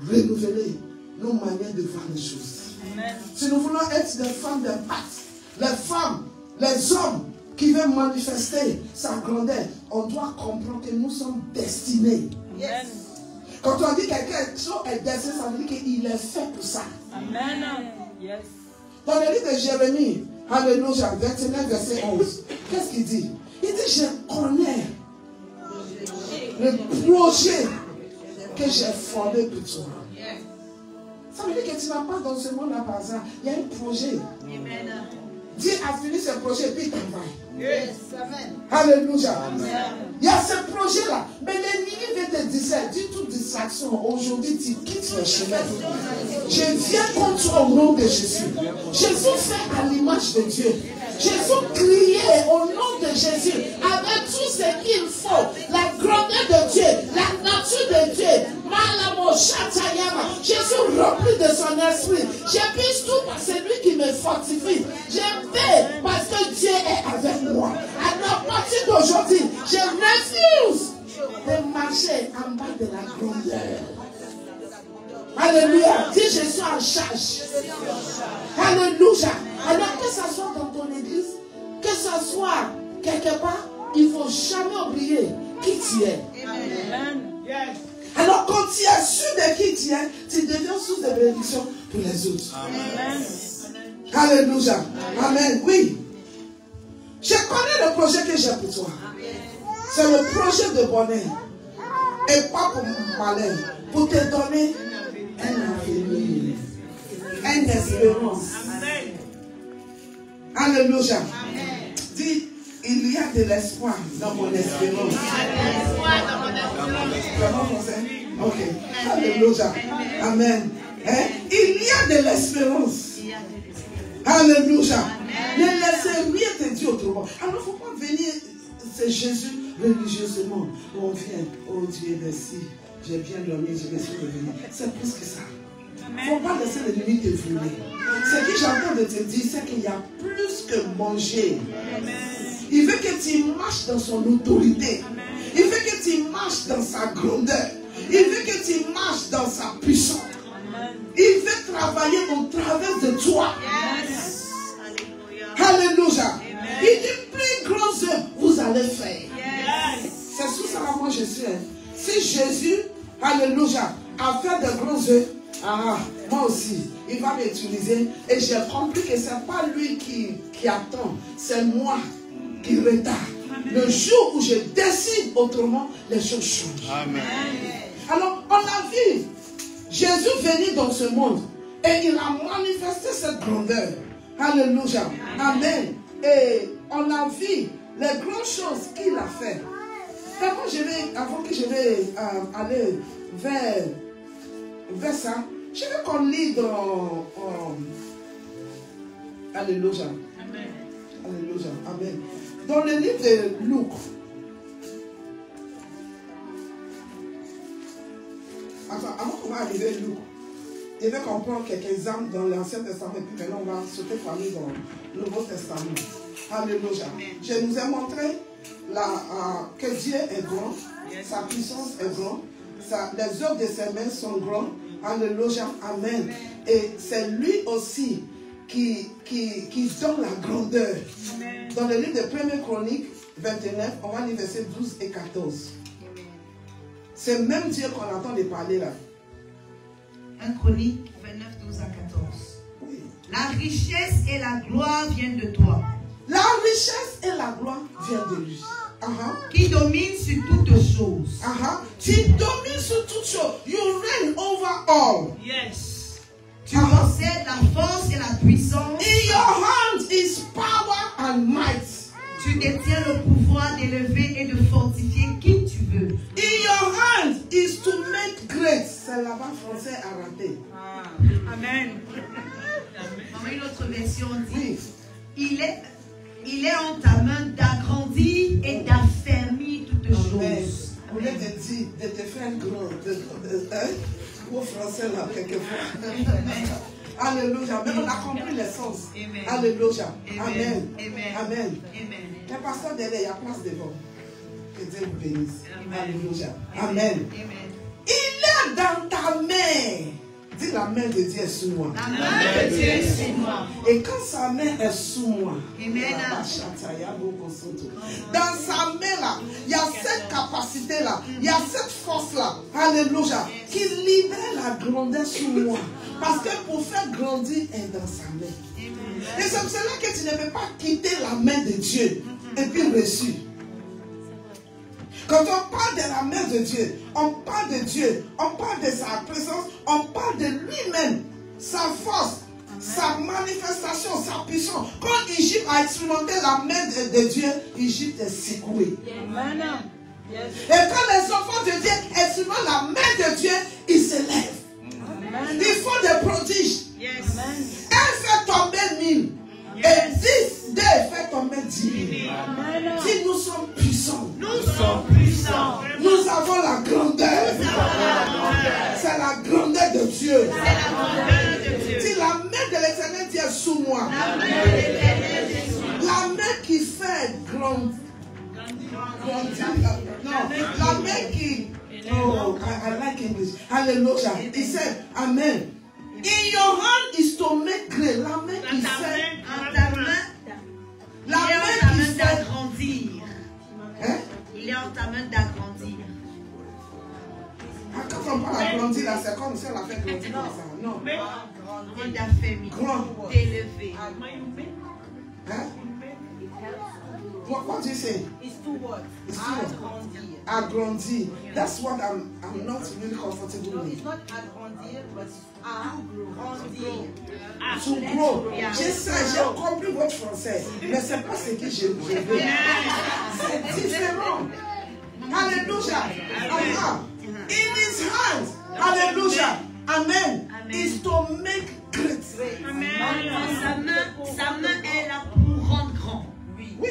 renouveler nos manières de voir les choses. Amen. Si nous voulons être des femmes d'impact, les femmes, les hommes qui veulent manifester sa grandeur, on doit comprendre que nous sommes destinés. Yes. Quand on dit que quelque chose est destiné, ça veut dire qu'il est fait pour ça. Amen. Yes. Dans le livre de Jérémie, Alléluia, 29, verset 11, qu'est-ce qu'il dit? Il dit, je connais le projet que j'ai formé pour toi. Ça veut dire que tu n'as pas dans ce monde-là par hasard. Il y a un projet. Amen. Dieu a fini ce projet, puis il travaille. Yes. Alléluia. Il y a ce projet-là. Mais l'ennemi veut te distraire. Dis toute distraction. Aujourd'hui, tu quittes le chemin. Je viens contre toi au nom de Jésus. Jésus fait à l'image de Dieu. Jésus criait au nom de Jésus avec tout ce qu'il faut. La grandeur de Dieu, la nature de Dieu. Jésus rempli de son esprit. Je puisse tout par celui qui me fortifie. Je vais parce que Dieu est avec moi. Alors, à partir d'aujourd'hui, je refuse de marcher en bas de la grandeur. Alléluia. Dis, je suis en charge. Alléluia. Alors que ce soit dans ton église, que ce soit quelque part, il ne faut jamais oublier qui tu es. Amen. Alors quand tu es sûr de qui tu es, tu deviens source de bénédiction pour les autres. Amen. Alléluia. Amen. Oui. Je connais le projet que j'ai pour toi. C'est le projet de bonheur. Et pas pour malheur. Pour te donner un avenir. Une espérance. Alléluia. Dis, il y a de l'espoir dans mon espérance. Ok. Alléluia. Amen. Hein? Il y a de l'espérance. Alléluia. Ne laissez rien te dire autrement. Alors, il ne faut pas venir, c'est Jésus religieusement. On vient, oh Dieu, merci. J'ai bien dormi, je me suis revenu. C'est plus que ça. Il ne faut pas laisser l'ennemi te voler. Ce que j'entends de te dire, c'est qu'il y a plus que manger. Il veut que tu marches dans son autorité. Il veut que tu marches dans sa grandeur. Il veut que tu marches dans sa puissance. Il veut travailler au travers de toi. Yes. Alléluia. Il dit plus grandes œuvres vous allez faire. Yes. C'est sous ça moi je suis. Si Jésus, alléluia, a fait de grandes œuvres, moi aussi, il va m'utiliser. Et j'ai compris que ce n'est pas lui qui attend, c'est moi qui retarde. Le jour où je décide autrement, les choses changent. Amen. Alors, on a vu Jésus venir dans ce monde et il a manifesté cette grandeur. Alléluia. Amen. Et on a vu les grandes choses qu'il a fait. Avant que je vais aller vers ça, je veux qu'on lit dans Alléluia. Amen. Alléluia. Amen. Dans le livre de Luc. Enfin, avant qu'on va arriver à Luc, je vais comprendre quelques exemples dans l'Ancien Testament et puis maintenant on va sauter par nous dans le Nouveau Testament. Alléluia. Je nous ai montré que Dieu est grand, sa puissance est grande, les œuvres de ses mains sont grandes. Alléluia. Amen. Et c'est lui aussi qui donne la grandeur. Dans le livre de 1 Chronique 29, on va lire versets 12 et 14. C'est même Dieu qu'on entend de parler là. 1 Chronique 29, 12 à 14. Oui. La richesse et la gloire viennent de toi. La richesse et la gloire viennent de lui. Qui domine sur toutes choses. Tu domines sur toutes choses. You reign over all. Yes. Tu possèdes la force et la puissance. In your hand is power and might. Tu détiens le pouvoir d'élever et de fortifier qui tu veux. In your hand is to make great. C'est là-bas français à rater. Amen. Une autre version dit, il est en ta main d'agrandir et d'affermir toutes choses. Vous voulez te dire, de te faire grand. Au français là, quelquefois. Alléluia. Mais on a compris le sens. Alléluia. Amen. Amen. Le pasteur derrière, il y a place devant. Que Dieu vous bénisse. Alléluia. Amen. Il est dans ta main. Dis la main de Dieu est sous moi. La main de Dieu est sous moi. Et quand sa main est sous moi, dans sa main là, il y a cette capacité là, il y a cette force là, alléluia, qui libère la grandeur sous moi. Parce que pour faire grandir, elle est dans sa main. Et c'est pour cela que tu ne peux pas quitter la main de Dieu et puis reçu. Quand on parle de la main de Dieu, on parle de Dieu, on parle de sa présence, on parle de lui-même, sa force, sa manifestation, sa puissance. Quand Égypte a expérimenté la main de Dieu, Égypte est secouée. Et quand les enfants de Dieu expérimentent la main de Dieu, ils se lèvent. Ils font des prodiges. Elle fait tomber 1000. Et 10 d'eux fait tomber 10 000. Si nous sommes puissants, nous avons la grandeur. C'est la grandeur de Dieu. Si la main de l'Éternel est sous moi, la main qui fait grandir. Non, la main qui. Oh, I like English. Hallelujah. He said, Amen. In your hand is to make great. La main qui fait. La main qui fait d'agrandir. Hein? Il est en ta main d'agrandir. Quand on parle d'agrandir, là, c'est comme si on a fait grandir comme ça. Non. Grandir d'affermir. Grand. D'élever. Hein? What do you say? It's to what? It's to agrandir. That's what I'm not really comfortable with. It's not agrandir, but agrandir. To grow. J'ai compris votre français, mais c'est pas ce que je veux. C'est différent. Alléluia. In his hands, hallelujah. Amen. Is to make great. Amen. Sa main est là pour rendre grand. Oui.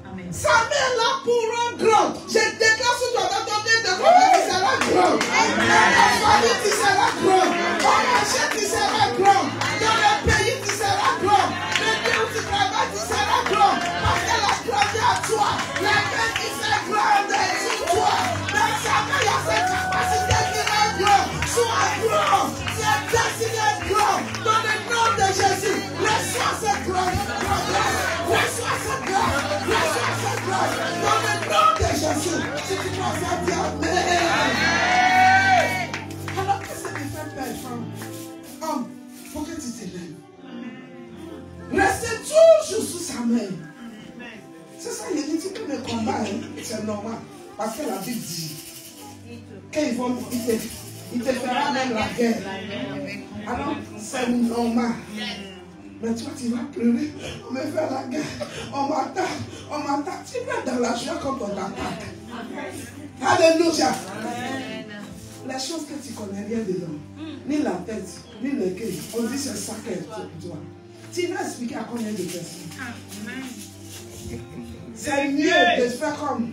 Amen. Sa main est là pour rendre grand. Je déclare sur toi dans ton tête de famille, tu seras grand. Dans ta famille, tu seras grand. Dans la chaîne, tu seras grand. Dans le pays, tu seras grand. Le lieu où tu travailles, tu seras grand. Parce qu'elle a grandi à toi. La main qui fait grande est sur toi. Dans sa main, il y a cette capacité qui est grand. Sois grand. Cette destinée est grand. Dans le nom de Jésus, reçois cette grande. Reçois cette grâce. Reçois cette grâce. Dans le nom de Jésus. Si tu crois ça, dis Amen. Alors, qu'est-ce que tu fais, père, femme? Homme, pour que tu te lèves. Restez toujours sous sa main. C'est ça, il dit, tu peux me combattre, c'est normal. Parce que la Bible dit, il te fera même la guerre. Alors, c'est normal. Mais toi, tu vas pleurer, on me fait la guerre, on m'attaque. Tu vas dans la joie quand on t'attaque. Alléluia. Les choses que tu connais rien dedans, ni la tête, ni le cœur, on dit c'est ça que tu dois. Tu vas expliquer à combien de personnes. C'est mieux de faire comme.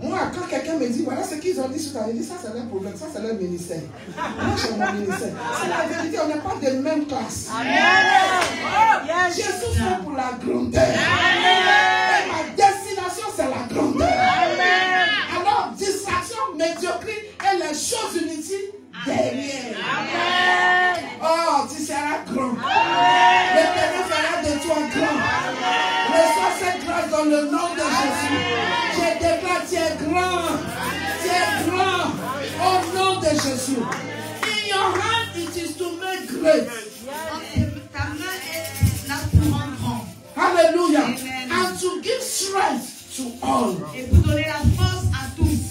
Moi, quand quelqu'un me dit, voilà ce qu'ils ont dit sur ta vie, ça c'est leur problème, ça c'est leur ministère. Moi j'ai mon ministère. C'est la vérité, on n'est pas de même classe. Amen. Jésus fait pour la grandeur. Et ma destination c'est la grandeur. Amen. Alors, distraction, médiocrité et les choses inutiles derrière. Amen. Oh, tu seras grand. L'Éternel fera de toi grand. Reçois cette grâce dans le nom de Jésus. Je déclare, tu es grand. great. Ta main est là pour rendre grand. Hallelujah. Amen. And to give strength to all. Et pour donner la force à tous.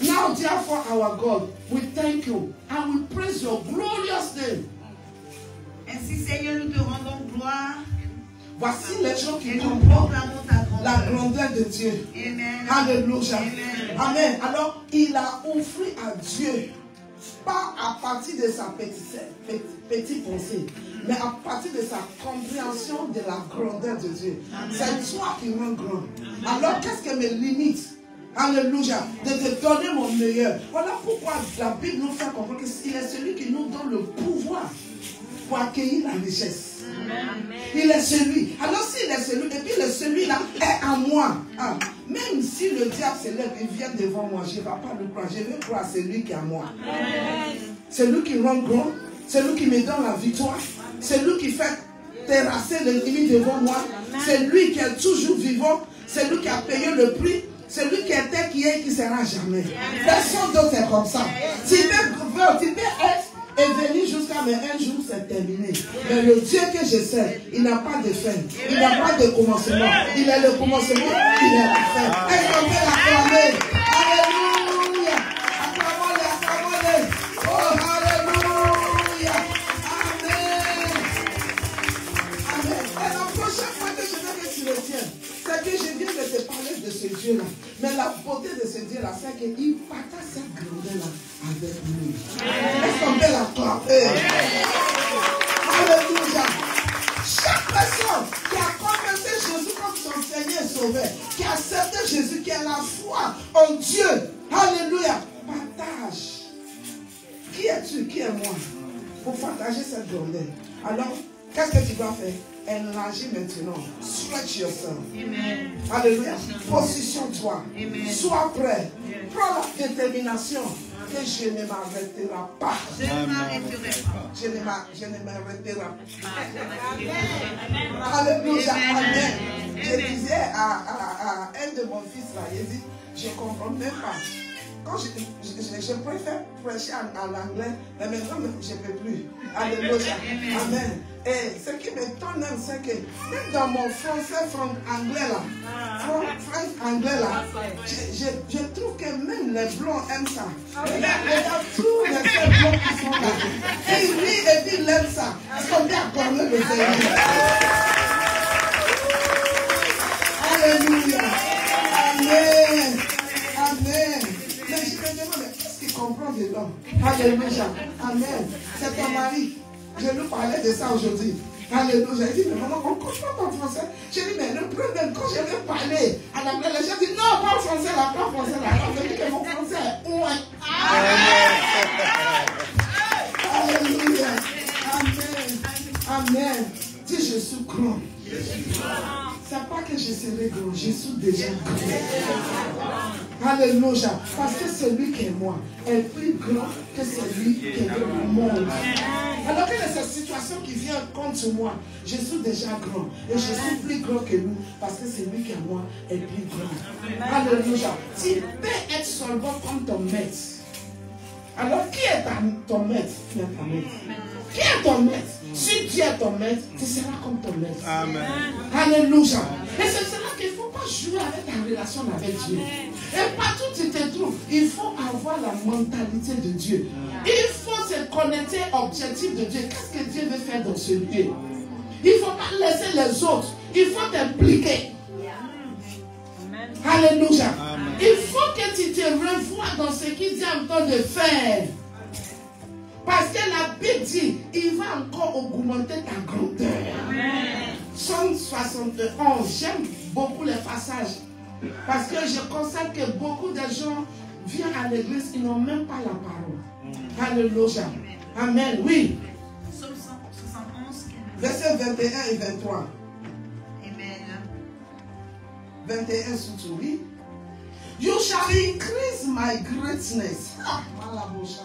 Now, therefore, our God, we thank you and we praise your glorious name. Ainsi, Seigneur, nous te rendons gloire. Voici les gens Et qui nous comprennent proclamons ta la grandeur. grandeur de Dieu. Amen. Alléluia. Amen. Amen. Alors, il a offert à Dieu, pas à partir de sa petite pensée, mais à partir de sa compréhension de la grandeur de Dieu. C'est toi qui rends grand. Alors, qu'est-ce qui me limite? Alléluia. De te donner mon meilleur. Voilà pourquoi la Bible nous fait comprendre qu'il est celui qui nous donne le pouvoir pour accueillir la richesse. Il est celui. Alors s'il est celui, et puis celui-là est à moi. Ah, même si le diable se lève et vient devant moi, je ne vais pas le croire. Je vais croire celui qui est à moi. C'est lui qui rend grand. C'est lui qui me donne la victoire. C'est lui qui fait terrasser l'ennemi devant moi. C'est lui qui est toujours vivant. C'est lui qui a payé le prix. C'est lui qui était, qui est, qui sera jamais. Personne d'autre est comme ça. Tu peux être et venir jusqu'à mais un jour c'est terminé. Mais le Dieu que je sais, il n'a pas de fin. Il n'a pas de commencement. Il est le commencement, il est la fin. Est-ce qu'on peut l'acclamer? Alléluia. Acclamons-le, acclamons-le. Oh, alléluia. Amen. Amen. Et la prochaine fois que je vais que tu le tiens, c'est que je viens de te parler de ce Dieu-là. Mais la beauté de ce Dieu-là, c'est qu'il partage cette grandeur-là avec nous. Est-ce qu'on peut l'acclamer? Alléluia. Chaque personne qui a confessé Jésus comme son Seigneur et Sauveur, qui a accepté Jésus, qui a la foi en Dieu, alléluia, partage. Qui es-tu? Qui est moi? Pour partager cette grandeur. Alors, qu'est-ce que tu dois faire? Élargis maintenant. Stretch yourself. Amen. Alléluia. Positionne-toi. Sois prêt. Prends la détermination que je ne m'arrêterai pas. Je ne m'arrêterai pas. Alléluia. Amen. Je disais à un de mon fils là, il dit, je ne comprends même pas. Quand je préfère prêcher en anglais, mais maintenant je ne peux plus. Alléluia. Amen. Et ce qui m'étonne, c'est que même dans mon français anglais là, anglais là, je trouve que même les blancs aiment ça. Il y a tous les blancs qui sont là. Et il rit et puis il aime ça. Est-ce qu'on peut acclamer le Seigneur? Alléluia. Amen. Amen. Mais je me demande, qu'est-ce qu'il comprend dedans? Alléluia. Amen. C'est ton mari. Je lui parlais de ça aujourd'hui. Alléluia. Il dit, mais maman, on comprend ton français. Je dis, mais le problème, quand je vais parler en anglais, les gens disent, non, pas français là, pas français là. Alors, je dis que mon français est ouais. Alléluia. Amen. Amen. Dis, je suis grand. C'est pas que je serai grand, je suis déjà grand. Alléluia. Parce que celui qui est moi est plus grand que celui qui est le monde. Alors quelle est cette situation qui vient contre moi? Je suis déjà grand. Et je suis plus grand que lui. Parce que celui qui est moi est plus grand. Alléluia. Tu peux être seulement comme ton maître. Alors qui est ton maître? Qui est ta maître? Qui est ton maître? Si Dieu est ton maître, tu seras comme ton maître. Amen. Alléluia. Et c'est cela qu'il ne faut pas jouer avec ta relation avec Dieu. Et partout où tu te trouves, il faut avoir la mentalité de Dieu. Il faut se connecter à l'objectif de Dieu. Qu'est-ce que Dieu veut faire dans ce lieu? Il ne faut pas laisser les autres. Il faut t'impliquer. Alléluia. Amen. Il faut que tu te revoies dans ce qu'il dit en train de faire. Parce que la Bible dit, il va encore augmenter ta grandeur. Amen. Psaume 71, j'aime beaucoup les passages. Parce que je constate que beaucoup de gens viennent à l'église, ils n'ont même pas la parole. Alléluia. Amen. Oui. Psaume 71. Versets 21 et 23. Amen. 21 surtout, oui. You shall increase my greatness.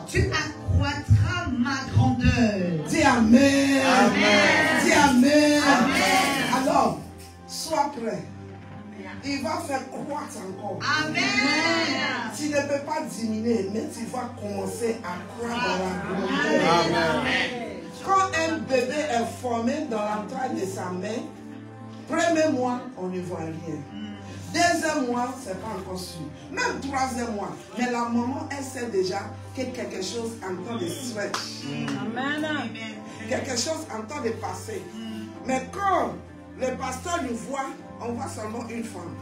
Tu accroîtras ma grandeur. Dis Amen. Amen. Dis Amen. Amen. Alors, sois prêt. il va faire croître encore. Amen. Tu ne peux pas diminuer, mais tu vas commencer à croître dans la grandeur. Quand un bébé est formé dans l'entraille de sa mère, premier mois, on ne voit rien. Deuxième mois, ce n'est pas encore sûr. Même troisième mois. Mais la maman, elle sait déjà que quelque chose est en train de stretch. Amen. Quelque chose est en train de passer. Mais quand le pasteur nous voit, on voit seulement une femme.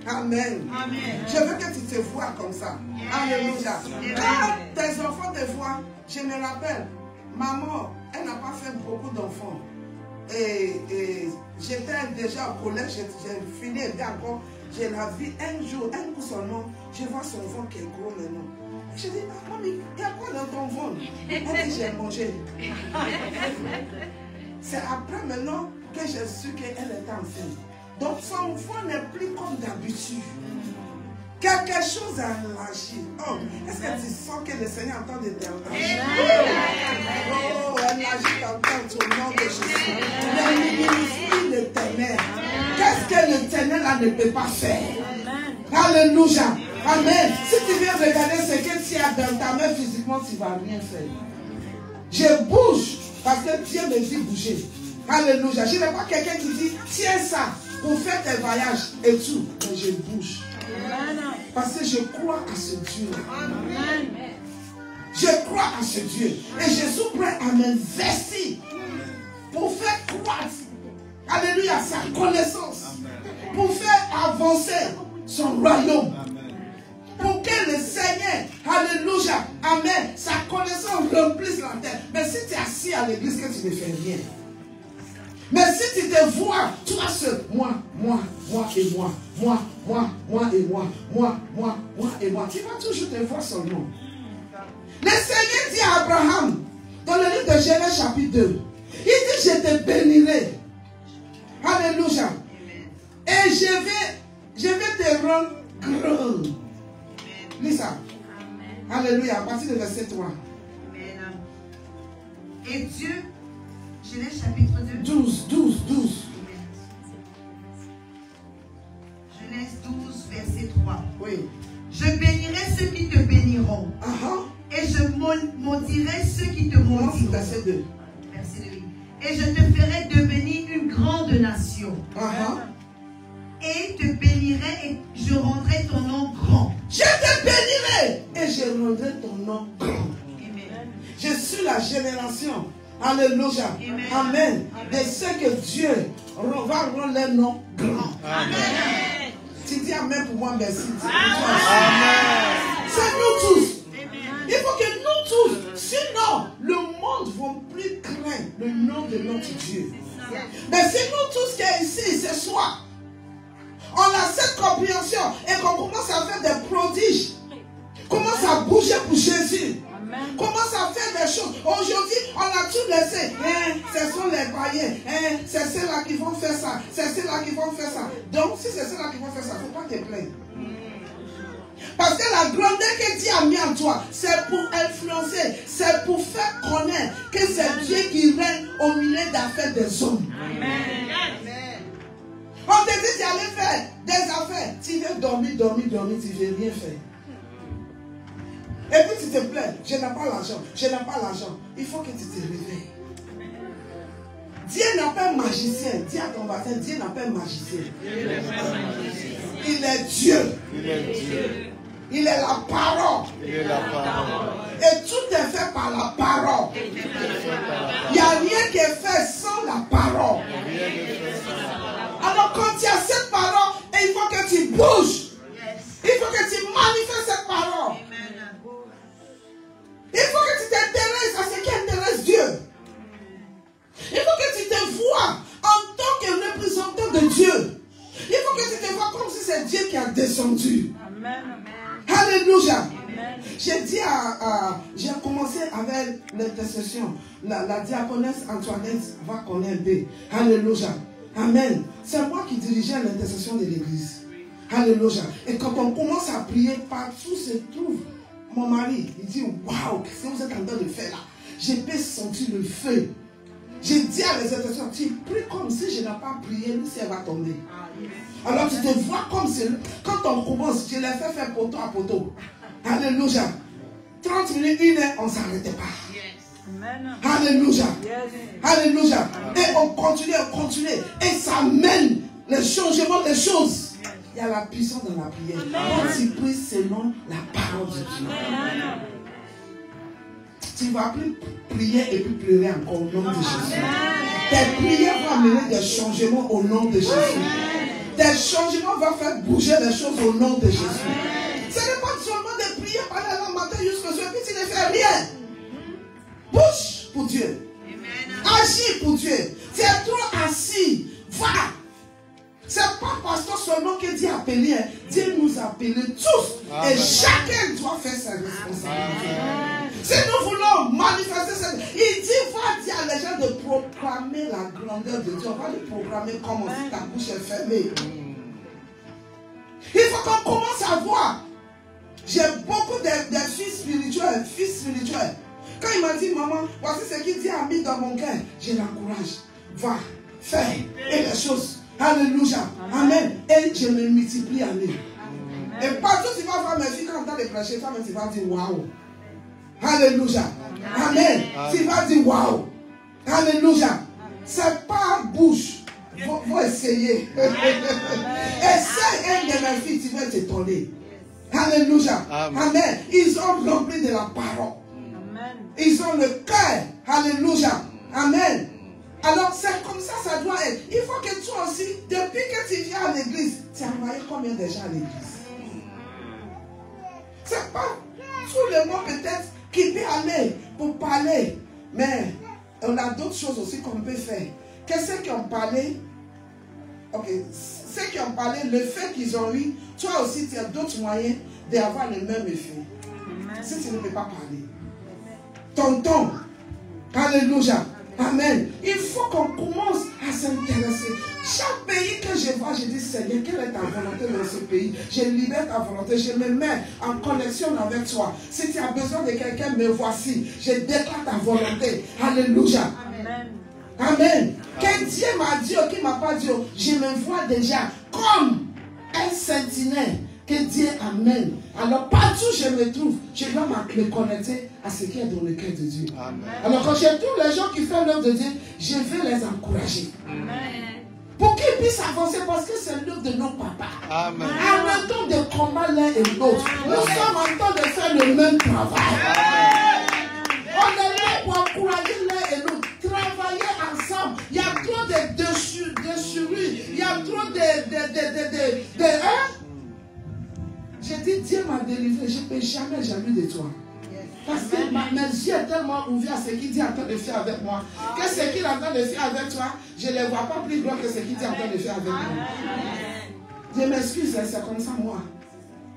Amen. Amen. Je veux que tu te vois comme ça. Alléluia. Quand tes enfants te voient, je me rappelle, maman, elle n'a pas fait beaucoup d'enfants. Et j'étais déjà au collège, j'ai fini encore. Je la vis un jour, un coup seulement, je vois son ventre qui est gros maintenant. Je dis, ah, mamie, il y a quoi dans ton ventre? Elle dit, j'ai mangé. C'est après maintenant que j'ai su qu'elle était enceinte. Donc son ventre n'est plus comme d'habitude. Quelque chose a lâché. Oh, est-ce que tu sens que le Seigneur entend de t'entendre? Oh, elle agit t'entendre au nom de Jésus. Le ministère de l'éternel. Qu'est-ce que l'éternel ne peut pas faire? Alléluia. Amen. Si tu viens regarder ce que tu as dans ta main physiquement, tu ne vas rien faire. Je bouge parce que Dieu me dit bouger. Alléluia. Je n'ai pas quelqu'un qui dit tiens ça pour faire tes voyages et tout. Mais je bouge. Parce que je crois à ce Dieu-là. Je crois à ce Dieu. Et je suis prêt à m'investir pour faire croître, alléluia, sa connaissance. Pour faire avancer son royaume. Pour que le Seigneur, alléluia, amen, sa connaissance remplisse la terre. Mais si tu es assis à l'église, que tu ne fais rien. Mais si tu te vois, toi seul, moi et moi, moi et moi, tu vas toujours te voir seulement. Le Seigneur dit à Abraham, dans le livre de Genèse chapitre 2, il dit, je te bénirai. Alléluia. Et je vais te rendre grand. Lis ça. Alléluia. À partir du verset 3. Amen. Et Dieu, Genèse chapitre 2. 12. Genèse 12, verset 3. Oui. Je bénirai ceux qui te béniront. Et je maudirai ceux qui te maudiront. Verset 2. Verset 2. Et je te ferai devenir une grande nation. Et te bénirai et je rendrai ton nom grand. Je te bénirai et je rendrai ton nom grand. Amen. Je suis la génération. Alléluia. Amen. De ceux que Dieu va rendre leur nom grand. Amen. Tu dis amen pour moi, merci. C'est nous tous. Il faut que nous tous, sinon le monde ne va plus craindre le nom de notre Dieu. Mais c'est nous tous qui sommes ici ce soir. On a cette compréhension et qu'on commence à faire des prodiges. Commence à bouger pour Jésus. Commence à faire des choses. Aujourd'hui, on a tout laissé. Ce sont les païens. C'est ceux-là qui vont faire ça. C'est ceux-là qui vont faire ça. Donc, si c'est ceux-là qui vont faire ça, il ne faut pas te plaindre. Parce que la grandeur que Dieu a mis en toi, c'est pour influencer, c'est pour faire connaître que c'est Dieu qui règne au milieu d'affaires des hommes. Amen. On te dit tu allais faire des affaires, tu veux dormir, tu ne veux rien faire. Et puis tu te plains, je n'ai pas l'argent, il faut que tu te réveilles. Dieu n'a pas un magicien, dis à ton baptême, Dieu n'a pas un magicien. Il est Dieu. Il est la parole. Et tout est fait par la parole. Il n'y a rien qui est fait sans la parole. Alors quand tu as cette parole, il faut que tu bouges. Il faut que tu manifestes cette parole. Il faut que tu t'intéresses à ce qui intéresse Dieu. Il faut que tu te vois en tant que représentant de Dieu. Il faut que tu te vois comme si c'est Dieu qui a descendu. Amen. Alléluia. J'ai commencé avec l'intercession. La diaconesse Antoinette va connaître un peu. Alléluia. Amen. C'est moi qui dirigeais l'intercession de l'église. Alléluia. Et quand on commence à prier, partout se trouve mon mari. Il dit, waouh, qu'est-ce que vous êtes en train de faire là? Je peux sentir le feu. J'ai dit à mes intercesseurs, tu pries comme si je n'ai pas prié, le ciel va tomber. Alors tu te vois comme c'est. Quand on commence, je les fais faire poteau à poteau. Alléluia. 30 minutes, 1 heure, on ne s'arrêtait pas. Amen. Alléluia. Yes. Alléluia. Et on continue. Et ça mène le changement des choses. Il y a la puissance dans la prière. Quand tu pries selon la parole de Dieu. Amen. Tu vas plus prier et puis pleurer encore au nom de Jésus. Tes prières vont amener des changements au nom de Jésus. Tes changements vont faire bouger les choses au nom de Jésus. Ce n'est pas seulement de prier pendant le matin jusqu'au soir, puis tu ne fais rien. Bouge pour Dieu. Agis pour Dieu. Tu es trop assis. Va. Ce n'est pas pasteur seulement qui dit appeler. Dieu nous appelle tous. Amen. Et chacun doit faire sa responsabilité. Si nous voulons manifester cette... Il dit, va dire à les gens de proclamer la grandeur de Dieu. On va le proclamer comme si ta bouche est fermée. Il faut qu'on commence à voir. J'ai beaucoup de fils spirituels. Quand il m'a dit, maman, voici ce qu'il dit à mis dans mon cœur, je l'encourage. Va, fais, et les choses. Alléluia. Amen. Et je me multiplie en lui. Et partout tu vas voir mes filles quand on entend les prêcher, toi tu vas dire waouh. Alléluia. Amen. Tu vas dire waouh. Alléluia. C'est pas bouche. Faut essayer. Essaye un de mes filles, tu vas t'étonner. Alléluia. Amen. Ils ont rempli de la parole. Ils ont le cœur. Alléluia. Amen. Alors c'est comme ça, ça doit être. Il faut que toi aussi, depuis que tu viens à l'église, tu as envoyé combien de gens à l'église? C'est pas tout le monde peut-être qui peut aller pour parler. Mais on a d'autres choses aussi qu'on peut faire. Qu'est-ce qui ont parlé? Ok, ceux qui ont parlé, le fait qu'ils ont eu, toi aussi tu as d'autres moyens d'avoir le même effet. Si tu ne peux pas parler. Tonton, alléluia. Amen. Il faut qu'on commence à s'intéresser. Chaque pays que je vois, je dis Seigneur, quelle est ta volonté dans ce pays? Je libère ta volonté, je me mets en connexion avec toi. Si tu as besoin de quelqu'un, me voici. Je déclare ta volonté. Alléluia. Amen. Amen. Que Dieu m'a dit ou qu'il ne m'a pas dit, je me vois déjà comme un sentinelle que Dieu amène. Alors partout où je me trouve, je dois me connecter à ce qui est dans le cœur de Dieu. Amen. Alors quand je trouve les gens qui font l'œuvre de Dieu, je vais les encourager. Amen. Pour qu'ils puissent avancer parce que c'est l'œuvre de nos papas. Amen. Arrêtons de combattre l'un et l'autre. Nous sommes en train de faire le même travail. Amen. On est là pour encourager l'un et l'autre. Travailler ensemble. Il y a trop de déchirures. Il y a trop de j'ai dit, Dieu m'a délivré, je ne peux jamais jaloux de toi. Parce que mes yeux sont tellement ouverts à ce qu'il dit en train de faire avec moi. Que ce qu'il est en train de faire avec toi, je ne les vois pas plus grand que ce qu'il dit en train de faire avec moi. Je m'excuse, c'est comme ça moi.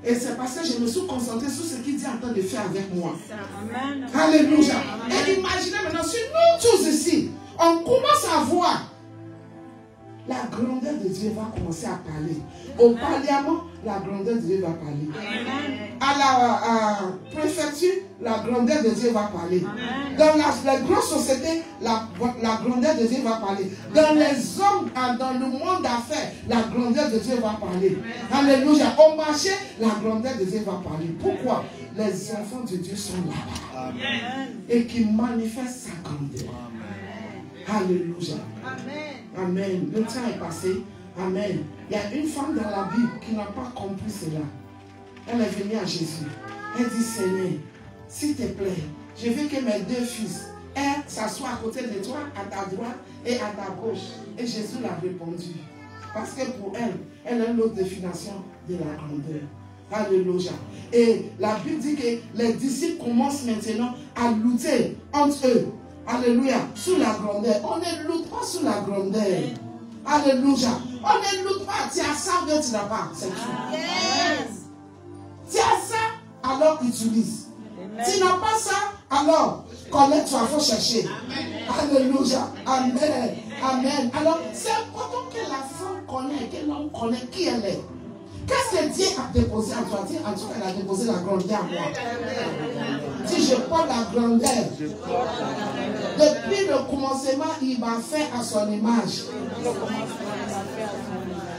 Et c'est parce que je me suis concentré sur ce qu'il dit en train de faire avec moi. Alléluia. Et imaginez maintenant, si nous tous ici, on commence à voir, la grandeur de Dieu va commencer à parler. Au parlement, la grandeur de Dieu va parler. Amen. À la préfecture, la grandeur de Dieu va parler. Amen. Dans la grosse société, la grandeur de Dieu va parler. Dans les hommes, dans le monde d'affaires, la grandeur de Dieu va parler. Amen. Alléluia. Au marché, la grandeur de Dieu va parler. Pourquoi? Les enfants de Dieu sont là. Amen. Et qui manifestent sa grandeur. Amen. Alléluia. Amen. Amen. Le temps est passé. Amen. Il y a une femme dans la Bible qui n'a pas compris cela. Elle est venue à Jésus. Elle dit, Seigneur, s'il te plaît, je veux que mes deux fils s'assoient à côté de toi, à ta droite et à ta gauche. Et Jésus l'a répondu. Parce que pour elle, elle a une autre définition de la grandeur. Alléluia. Et la Bible dit que les disciples commencent maintenant à lutter entre eux. Alléluia. Sous la grandeur. On ne lutte pas sous la grandeur. Alléluia. On ne lutte pas. Tu as ça, mais tu n'as pas. C'est tout. Yes. Tu as ça, alors utilise. Amen. Tu n'as pas ça, alors connais-toi, il faut chercher. Amen. Alléluia. Amen. Amen. Alors, c'est important que la femme connaisse, que l'homme connaisse qui elle est. Qu'est-ce que Dieu a déposé en toi? Dis, en tout cas, il a déposé la grandeur en moi. Dis, je porte la grandeur. Depuis le commencement, il m'a fait à son image.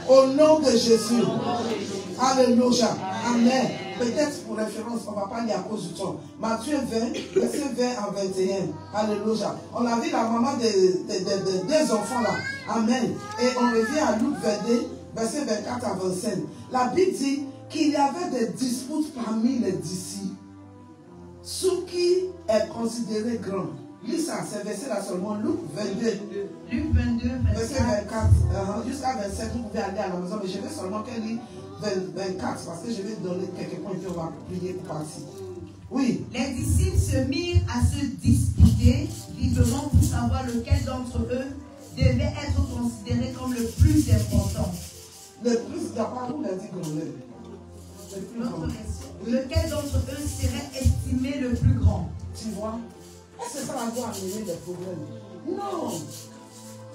Au nom de Jésus. Alléluia. Amen. Peut-être pour référence, on ne va pas lire à cause du temps. Matthieu 20, verset 20 à 21. Alléluia. On a vu la maman des enfants là. Amen. Et on revient à Luc 22, verset 24 à 25. La Bible dit qu'il y avait des disputes parmi les disciples. Ce qui est considéré grand. Lis ça, c'est verset là seulement. Luc 22. Luc 22, verset 24. Jusqu'à 27, vous pouvez aller à la maison, mais je vais seulement qu'elle lit 24 parce que je vais donner quelques points et puis on va prier pour partir. Oui. Les disciples se mirent à se disputer vivement pour savoir lequel d'entre eux devait être considéré comme le plus important. Le plus d'abord, vous l'avez dit grand-mère. Lequel d'entre eux serait estimé le plus grand? Tu vois? Est-ce que ça va amener des problèmes? Non.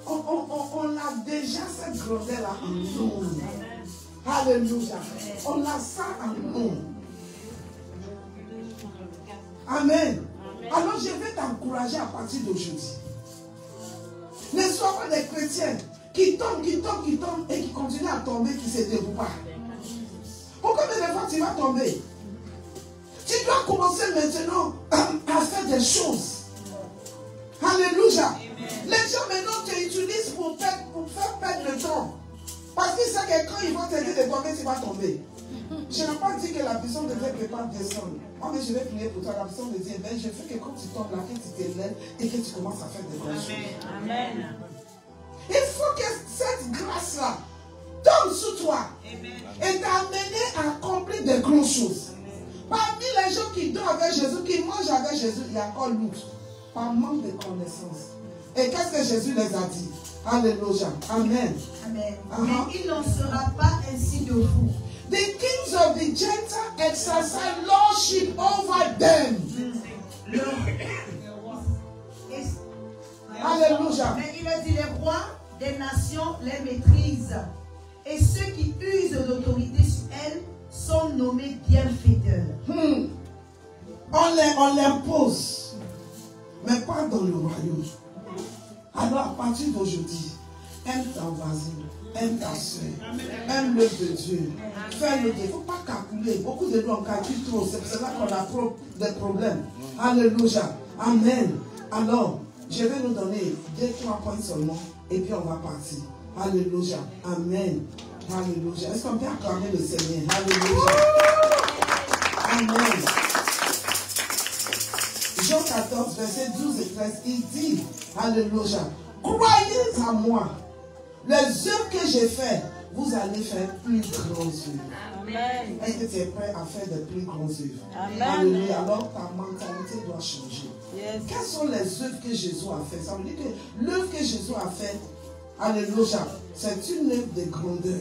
On a déjà cette grandeur-là en nous. Alléluia. On a ça en nous. Amen. Alors je vais t'encourager à partir d'aujourd'hui. Ne sois pas des chrétiens qui tombent et qui continuent à tomber, qui ne se débrouillent pas. Pourquoi des fois tu vas tomber? Tu dois commencer maintenant à faire des choses. Alléluia. Les gens maintenant te utilisent pour faire perdre le temps. Parce qu'ils savent que quand ils vont t'aider de tomber, tu vas tomber. Je n'ai pas dit que la puissance de Dieu ne peut pas descendre. Moi, mais je vais prier pour toi. La puissance de Dieu, je fais que quand tu tombes là, que tu t'élèves et que tu commences à faire des grandes choses. Amen. Il faut que cette grâce-là tombe sur toi. Et t'amener à accomplir des grandes choses. Parmi les gens qui dorment avec Jésus, qui mangent avec Jésus, il y a encore l'autre. Par manque de connaissance. Et qu'est-ce que Jésus les a dit? Alléluia. Amen. Amen. Mais il n'en sera pas ainsi de vous. The kings of the Gentiles exercise lordship over them. Alléluia. Mais il a dit les rois des nations les maîtrisent. Et ceux qui usent d'autorité sur elles sont nommés bienfaiteurs. On l'impose, mais pas dans le royaume. Alors à partir d'aujourd'hui, aime ton voisin, aime ta soeur, aime l'œuvre de Dieu. Fais-le Dieu. Il ne faut pas calculer. Beaucoup de gens calculent trop. C'est pour cela qu'on a trop de problèmes. Alléluia. Amen. Alors, je vais nous donner 2-3 points seulement et puis on va partir. Alléluia. Amen. Alléluia. Est-ce qu'on peut acclamer le Seigneur? Alléluia. Amen. Jean 14, verset 12 et 13, il dit, Alléluia, croyez en moi, les œuvres que j'ai faites, vous allez faire plus grandes œuvres. Amen. Est-ce que tu es prêt à faire de plus grandes œuvres? Amen. Alléluia. Alors ta mentalité doit changer. Yes. Quelles sont les œuvres que Jésus a fait? Ça veut dire que l'œuvre que Jésus a faite, Alléluia, c'est une œuvre de grandeur.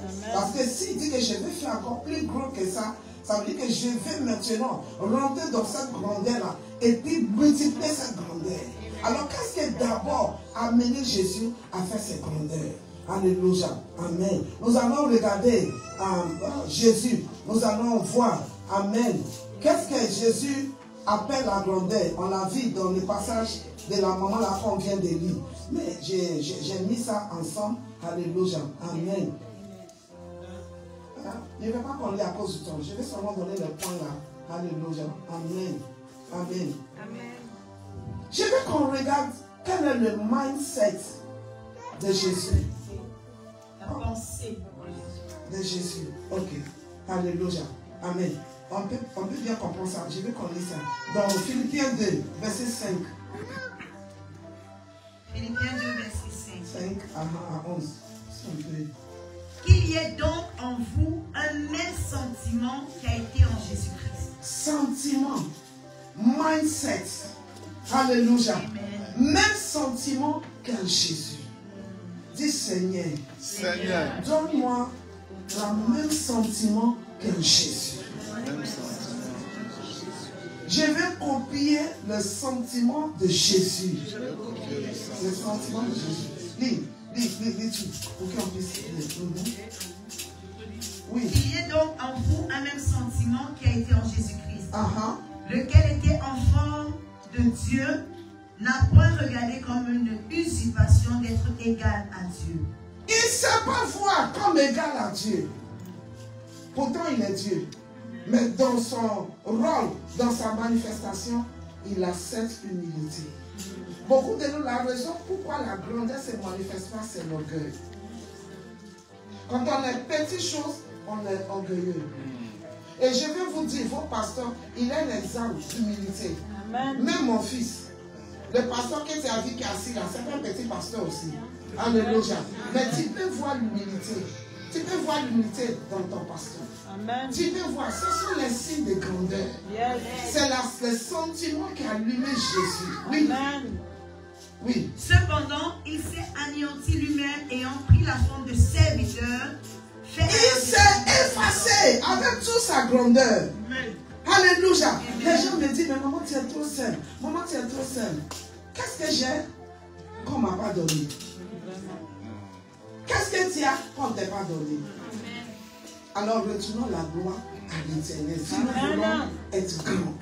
Amen. Parce que s'il dit que je vais faire encore plus grand que ça, ça veut dire que je vais maintenant rentrer dans cette grandeur-là et puis multiplier cette grandeur. Alors qu'est-ce que d'abord a amené Jésus à faire cette grandeur? Alléluia. Amen. Nous allons regarder Jésus. Nous allons voir. Amen. Qu'est-ce que Jésus appelle la grandeur? On l'a vu dans le passage de la maman là qu'on vient de lire. Mais j'ai mis ça ensemble. Alléluia. Amen. Je ne vais pas parler à cause du temps. Je vais seulement donner le point là. Alléluia. Amen. Amen. Amen. Je veux qu'on regarde quel est le mindset de Jésus. La pensée de Jésus. Ok. Alléluia. Amen. On peut bien comprendre ça. Je veux qu'on lise ça. Dans Philippiens 2, verset 5. Philippiens 2, verset 5. 5 à 11. Qu'il y ait donc en vous un même sentiment qui a été en Jésus-Christ. Sentiment. Mindset. Alléluia. Amen. Même sentiment qu'en Jésus. Dis Seigneur. Seigneur. Donne-moi le même sentiment qu'en Jésus. Je vais copier le sentiment de Jésus. Le sentiment de Jésus. Lis tout pour qu'on puisse lire. Oui. Il y ait donc en vous un même sentiment qui a été en Jésus-Christ, lequel était enfant de Dieu, n'a point regardé comme une usurpation d'être égal à Dieu. Il ne sait pas voir comme égal à Dieu. Pourtant, il est Dieu. Mais dans son rôle, dans sa manifestation, il a cette humilité. Beaucoup de nous, la raison pourquoi la grandeur se manifeste pas, c'est l'orgueil. Quand on est petite chose, on est orgueilleux. Et je vais vous dire, vos pasteurs, il est un exemple d'humilité. Même mon fils, le pasteur que tu as vu qui est assis là, c'est un petit pasteur aussi. Alléluia. Mais tu peux voir l'humilité. Tu peux voir l'humilité dans ton pasteur. Amen. Tu peux voir, ce sont les signes de grandeur. C'est le sentiment qui a allumé Jésus. Oui. Amen. Oui. Cependant, il s'est anéanti lui-même ayant pris la forme de serviteur. Il s'est effacé avec toute sa grandeur. Amen. Alléluia. Amen. Les gens me disent, mais maman, tu es trop seule. Maman, tu es trop seule. Qu'est-ce que j'ai qu'on ne m'a pas donné? Qu'est-ce que tu as qu'on ne t'a pas donné? Alors retournons la gloire à l'Éternel. Si nous voulons être grands,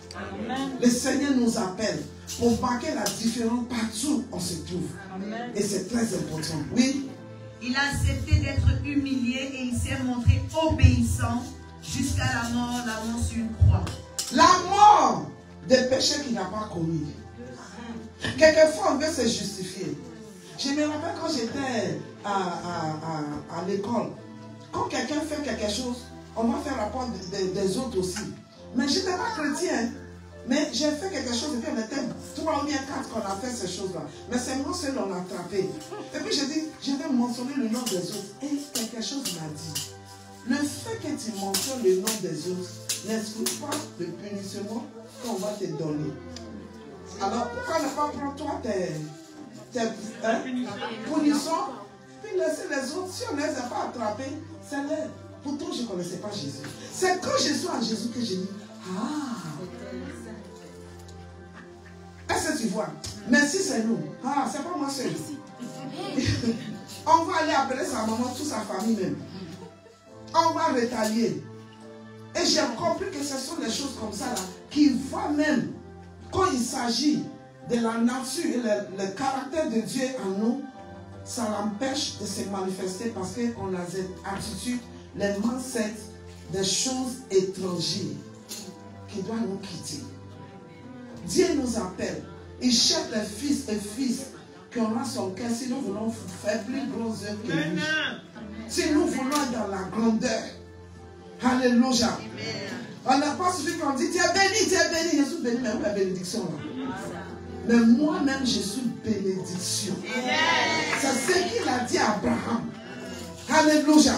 le Seigneur nous appelle pour marquer la différence partout où on se trouve. Amen. Et c'est très important. Oui. Il a accepté d'être humilié et il s'est montré obéissant jusqu'à la mort sur une croix. La mort des péchés qu'il n'a pas commis. Quelquefois, on veut se justifier. Je me rappelle quand j'étais à l'école, quand quelqu'un fait quelque chose, on va faire rapport des autres aussi. Mais je n'étais pas chrétien. Mais j'ai fait quelque chose et puis on était 3 ou bien 4 qu'on a fait ces choses-là. Mais c'est moi seul on a attrapé. Et puis j'ai dit, je vais mentionner le nom des autres. Et quelque chose m'a dit. Le fait que tu mentionnes le nom des autres n'exclut pas le punissement qu'on va te donner. Alors pourquoi ne pas prendre toi tes punitions, puis laisser les autres? Si on ne les a pas attrapés, c'est l'air. Pourtant je ne connaissais pas Jésus. C'est quand je suis à Jésus que j'ai dit, est-ce que tu vois? Mais si c'est nous, c'est pas moi seul. On va aller appeler sa maman, toute sa famille même. On va rétalier. Et j'ai compris que ce sont des choses comme ça là, qui voient même, quand il s'agit de la nature et le caractère de Dieu en nous, ça l'empêche de se manifester parce qu'on a cette attitude, les mindset des choses étrangères qui doivent nous quitter. Dieu nous appelle. Il cherche les fils et filles qui auront son cœur si nous voulons faire plus gros œuvres que lui. Si nous voulons être dans la grandeur. Alléluia. On n'a pas suffi qu'on dit, tu es béni, tu es béni. Je suis béni, mais où est la bénédiction là? Mais moi-même, je suis bénédiction. C'est ce qu'il a dit à Abraham. Alléluia.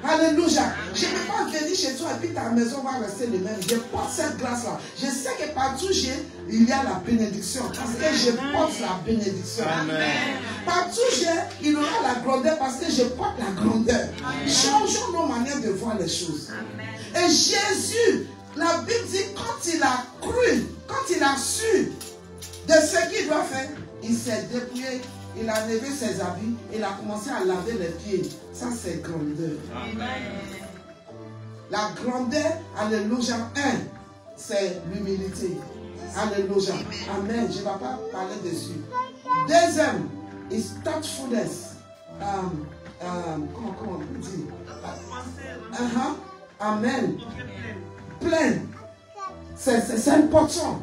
Alléluia. Je ne peux pas venir chez toi et puis ta maison va rester le même. Je porte cette grâce-là. Je sais que partout il y a la bénédiction. Parce que je porte la bénédiction. Amen. Partout il y aura la grandeur parce que je porte la grandeur. Changeons nos manières de voir les choses. Amen. Et Jésus, la Bible dit, quand il a cru, quand il a su de ce qu'il doit faire, il s'est dépouillé. Il a levé ses habits, il a commencé à laver les pieds. Ça, c'est grandeur. Amen. La grandeur, alléluia, c'est l'humilité. Alléluia. Amen. Je ne vais pas parler dessus. Deuxième, is thoughtfulness. Comment on peut dire? Amen. Plein. C'est important.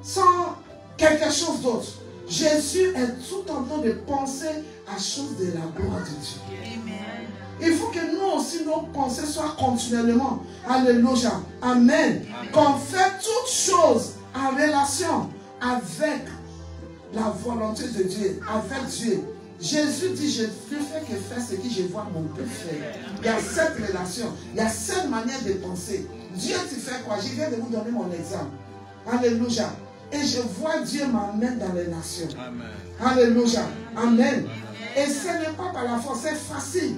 Sans quelque chose d'autre. Jésus est tout en train de penser à choses de la gloire de Dieu. Amen. Il faut que nous aussi, nos pensées soient continuellement. Alléluia. Amen. Qu'on fait toutes choses en relation avec la volonté de Dieu, avec Dieu. Jésus dit, je ne fais que faire ce que je vois mon Père faire. Il y a cette relation, il y a cette manière de penser. Dieu, tu fais quoi? Je viens de vous donner mon exemple. Alléluia. Et je vois Dieu m'amène dans les nations. Amen. Alléluia. Amen. Et ce n'est pas par la force, c'est facile.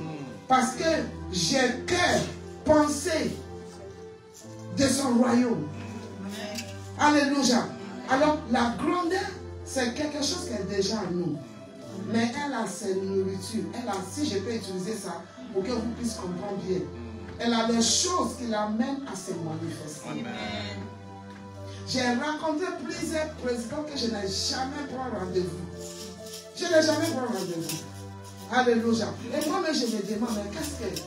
Parce que j'ai cœur, pensée de son royaume. Alléluia. Alors la grandeur, c'est quelque chose qui est déjà en nous. Mais elle a ses nourritures. Elle a, si je peux utiliser ça pour que vous puissiez comprendre bien, elle a des choses qui l'amènent à se manifester. Amen. J'ai rencontré plusieurs présidents que je n'ai jamais pris rendez-vous. Je n'ai jamais pris rendez-vous. Alléluia. Et moi-même, je me demande, mais qu'est-ce que...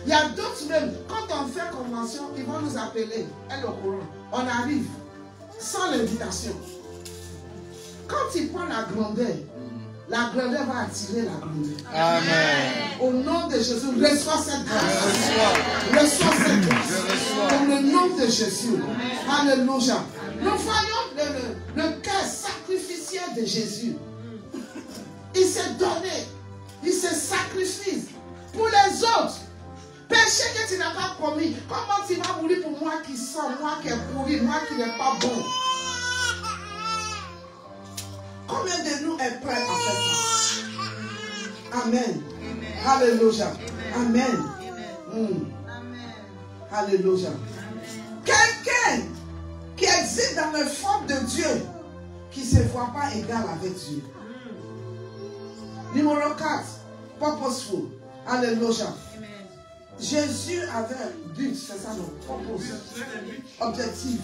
Il y a d'autres même, quand on fait convention, ils vont nous appeler. Elle est au courant. On arrive sans l'invitation. Quand il prend la grandeur va attirer la grandeur. Amen. Au nom de Jésus, reçois cette grâce. Reçois cette grâce. Dans le nom de Jésus. Alléluia. Nous voyons le cœur sacrificiel de Jésus. Il s'est donné. Il se sacrifie pour les autres. Péché que tu n'as pas commis. Comment tu vas mourir pour moi qui sens, moi qui est pourri, moi qui n'est pas bon? Combien de nous est prêt à faire ça? Amen. Alléluia. Amen. Alléluia. Quelqu'un qui existe dans la forme de Dieu, qui ne se voit pas égal avec Dieu. Numéro 4, purposeful. Alléluia. Jésus avait un but, c'est ça notre propos. Objectif.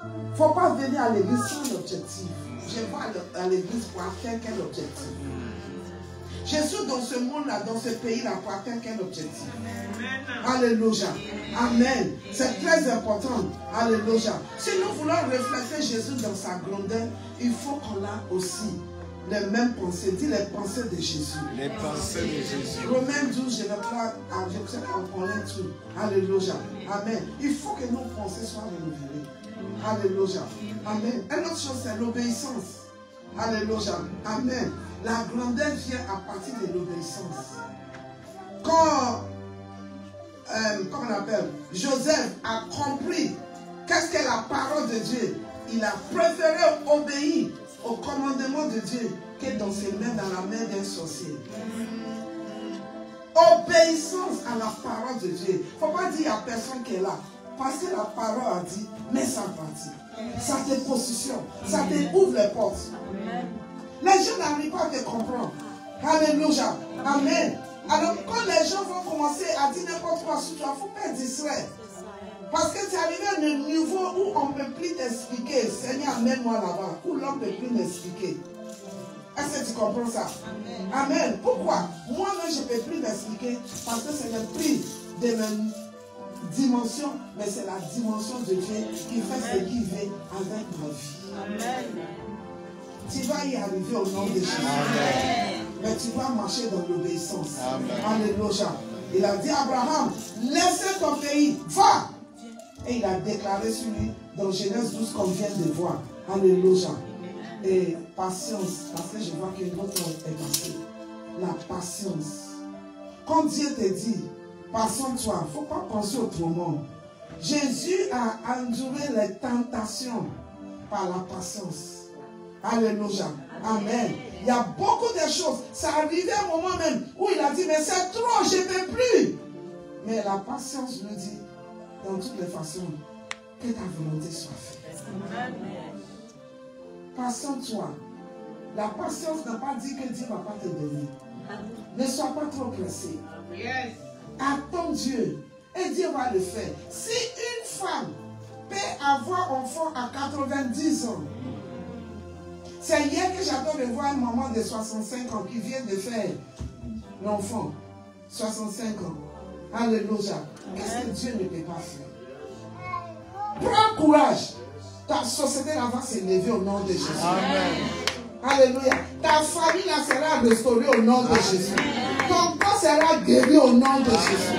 Il ne faut pas venir à l'église sans objectif. Je vais à l'église pour atteindre quel objectif. Jésus dans ce monde-là, dans ce pays-là, pour atteindre quel objectif. Alléluia. Amen. C'est très important. Alléluia. Si nous voulons refléter Jésus dans sa grandeur, il faut qu'on ait aussi les mêmes pensées. Dis les pensées de Jésus. Les pensées de Jésus. Romains 12, je ne vais pas, je sais qu'on connaît tout. Alléluia. Amen. Il faut que nos pensées soient renouvelées. Alléluia. Amen. Une autre chose, c'est l'obéissance. Alléluia. Amen. La grandeur vient à partir de l'obéissance. Quand, comment on appelle, Joseph a compris qu'est-ce que la parole de Dieu, il a préféré obéir au commandement de Dieu que dans ses mains, dans la main d'un sorcier. Obéissance à la parole de Dieu. Il ne faut pas dire à personne qui est là. Parce que la parole a dit, mais ça partit. Ça te positionne. Ça te ouvre les portes. Les gens n'arrivent pas à te comprendre. Alléluia. Amen. Alors quand les gens vont commencer à dire n'importe quoi sur toi, il ne faut pas être distrait. Parce que c'est arrivé à un niveau où on ne peut plus t'expliquer. Seigneur, amène-moi là-bas. Où l'on ne peut plus m'expliquer. Est-ce que tu comprends ça? Amen. Pourquoi? Moi-même, je ne peux plus m'expliquer. Parce que c'est le prix de mes dimensions. Mais c'est la dimension de Dieu qui fait ce qu'il veut avec ma vie. Amen. Tu vas y arriver au nom de Jésus. Amen. Mais tu vas marcher dans l'obéissance. Alléluia. Il a dit à Abraham, laissez ton pays, va. Et il a déclaré sur lui dans Genèse 12 qu'on vient de voir. Alléluia. Et patience, parce que je vois qu'une autre est passée. La patience. Quand Dieu te dit, patiente-toi, il ne faut pas penser autrement. Jésus a enduré les tentations par la patience. Alléluia. Amen. Il y a beaucoup de choses. Ça arrivait à un moment même où il a dit, mais c'est trop, je ne peux plus. Mais la patience nous dit, dans toutes les façons, que ta volonté soit faite. Patiente-toi. La patience n'a pas dit que Dieu ne va pas te donner. Ne sois pas trop pressé. Attends Dieu. Et Dieu va le faire. Si une femme peut avoir enfant à 90 ans, c'est hier que j'attends de voir une maman de 65 ans qui vient de faire l'enfant. 65 ans. Alléluia. Qu'est-ce que Dieu ne peut pas faire? Prends courage. Ta société là va s'élever au nom de Jésus. Amen. Alléluia. Ta famille là sera restaurée au nom de Jésus. Ton corps sera guéri au nom de Jésus.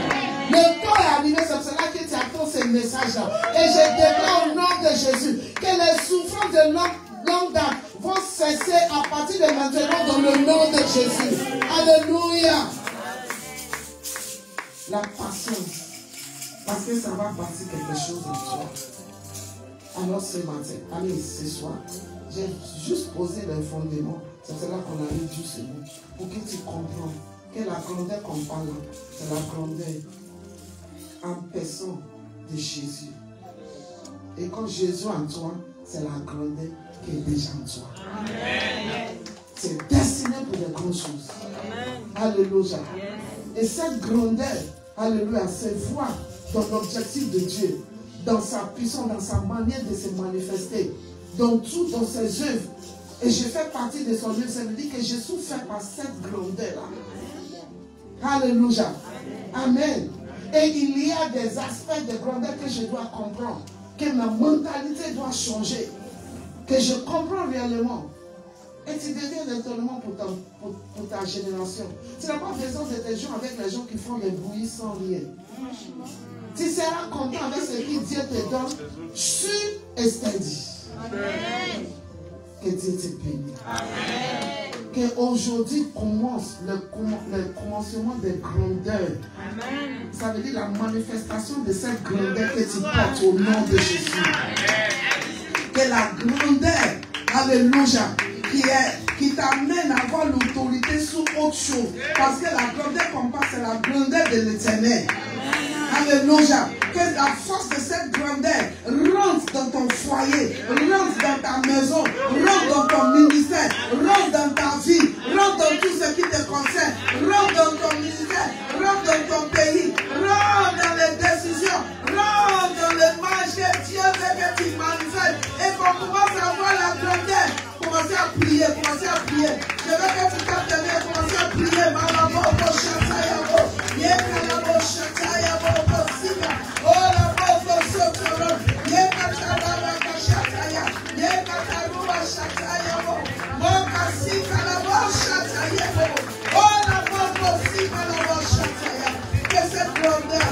Le temps est arrivé, c'est pour cela que tu attends ce message-là. Et je déclare au nom de Jésus que les souffrances de longue date vont cesser à partir de maintenant dans le nom de Jésus. Alléluia. La patience. Parce que ça va bâtir quelque chose en toi. Alors ce matin, allez, ce soir, j'ai juste posé les fondements. C'est cela qu'on arrive doucement. Pour que tu comprennes que la grandeur qu'on parle, c'est la grandeur en personne de Jésus. Et quand Jésus en toi, c'est la grandeur qui est déjà en toi. Amen. c'est destiné pour des grandes choses. Alléluia. Et cette grandeur, alléluia, c'est voir dans l'objectif de Dieu, dans sa puissance, dans sa manière de se manifester, dans tout, dans ses œuvres. Et je fais partie de son œuvre. Ça veut dire que je suis fait par cette grandeur-là. Alléluia. Amen. Et il y a des aspects de grandeur que je dois comprendre, que ma mentalité doit changer, que je comprends réellement. Et tu deviens l'étonnement pour ta génération. Tu n'as pas besoin de des gens avec les gens qui font des bruits sans rien. Tu seras content avec ce que Dieu te donne, sûr et steady. Amen. Que Dieu te bénisse. Qu'aujourd'hui commence le commencement des grandeurs. Amen. Ça veut dire la manifestation de cette grandeur que tu portes au nom de Jésus. Amen. Que la grandeur, alléluia, qui t'amène à avoir l'autorité sur autre chose. Parce que la grandeur qu'on parle, c'est la grandeur de l'Éternel. Alléluia. Que la force de cette grandeur rentre dans ton foyer, rentre dans ta maison, rentre dans ton ministère, rentre dans ta vie, rentre dans tout ce qui te concerne, rentre dans ton ministère, rentre dans ton pays, rentre dans les décisions, rentre dans les marches que Dieu veut que tu manifestes. Et qu'on commence à voir la grandeur. Commencez à prier, commencez à prier. Je veux que tu t'attendais, commencez à prier. Malabo, Shatayabo, Yekalabo, Shatayabo, Sika. Oh, la pauvre Sotoro, Yekataraba, Shataya, Yekataruba, Shatayabo, Mokasika, Labo, Shatayabo. Oh, la pauvre Sika, Labo, Shataya. Que cette grandeur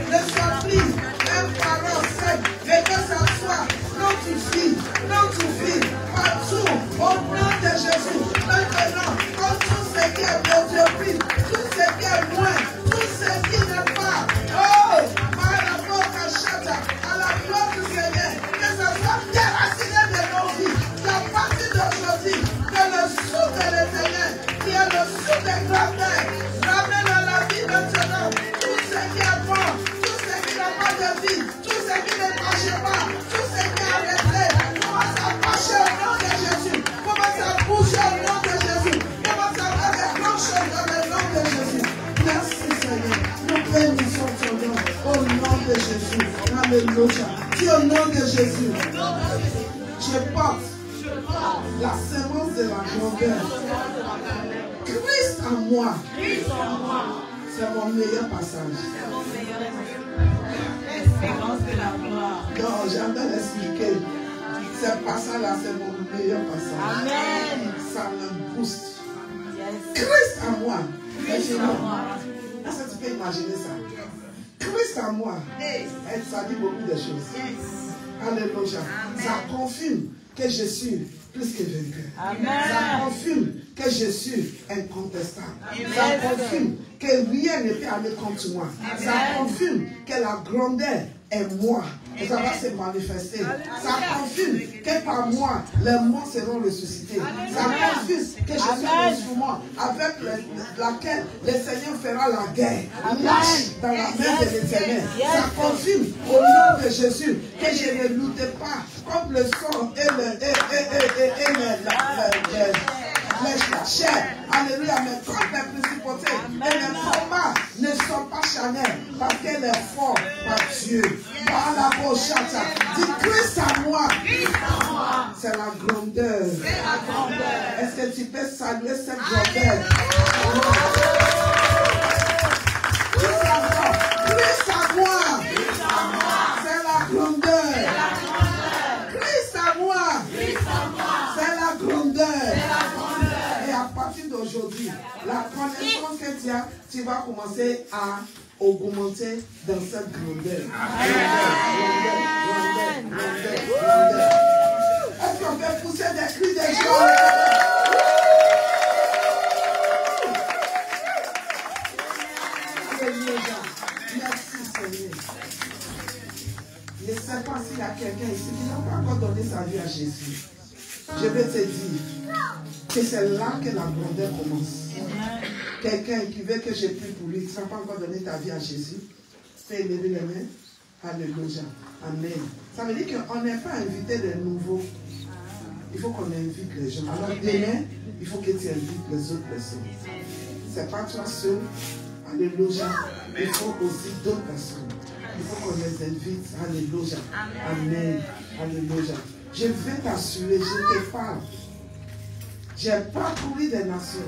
ne soit prise un parent sec, mais que ça soit non tu vis, partout, au nom de Jésus, maintenant, comme tout ce qui est médiocre, tout ce qui est loin, tout ce qui n'est pas, oh, par rapport à Chata, à la gloire du Seigneur, que ça soit déraciné de nos vies, qu'à partir d'aujourd'hui, que le souffle de l'Éternel, qui est le souffle des grandeurs, ramène dans la vie maintenant, tout ce qui est bon, tout ce qui n'a pas de vie, tout ce qui ne marche pas, tout ce qui est arrêté, commence à marcher au nom de Jésus, commence à bouger au nom de Jésus, commence à faire des grandes choses dans le nom de Jésus. Merci Seigneur, nous bénissons ton nom au nom de Jésus. Alléluia. Dis au nom de Jésus, je porte la semence de la grandeur. Christ en moi, c'est mon meilleur passage. Non, j'entends l'expliquer. Ce passage-là, c'est mon meilleur passage. Amen. Ça me booste. Yes. Christ en moi. Est-ce que tu peux imaginer ça? Christ en moi. Ça dit beaucoup de choses. Yes. Alléluia. Ça confirme que je suis plus que vainqueur. Ça confirme que je suis incontestable. Amen. Ça confirme que rien ne peut aller contre moi. Amen. Ça confirme que la grandeur est moi. Et ça va se manifester. Ça confirme que par moi, les morts seront ressuscités. Ça confirme que je suis un instrument avec laquelle le Seigneur fera la guerre. Lâche dans la main de l'Éternel. Ça confirme au nom de Jésus que je ne lutte pas comme le sang et la chair. Alléluia. Mais comme les principautés et les combats ne sont pas charnels parce qu'elle est forte par Dieu. Par la Bochata. Dis Christ à moi. C'est la grandeur. Est-ce que tu peux saluer cette grandeur? Christ à moi. C'est la grandeur. Christ à moi. C'est la grandeur. Et à partir d'aujourd'hui, la connaissance que tu vas commencer à augmenter dans cette grandeur. Grandeur. Est-ce qu'on peut pousser des cris de joie? Merci Seigneur. Je ne sais pas s'il y a quelqu'un ici qui n'a pas encore donné sa vie à Jésus. Je vais te dire que c'est là que la grandeur commence. Quelqu'un qui veut que je prie pour lui, tu n'as pas encore donné ta vie à Jésus, fais lever les mains. Alléluia. Amen. Ça veut dire qu'on n'est pas invité de nouveau. il faut qu'on invite les gens. Alors demain, il faut que tu invites les autres personnes. C'est pas toi seul. Alléluia. Il faut aussi d'autres personnes. Il faut qu'on les invite. Alléluia. Amen. Alléluia. Je vais t'assurer, je te parle. J'ai parcouru des nations.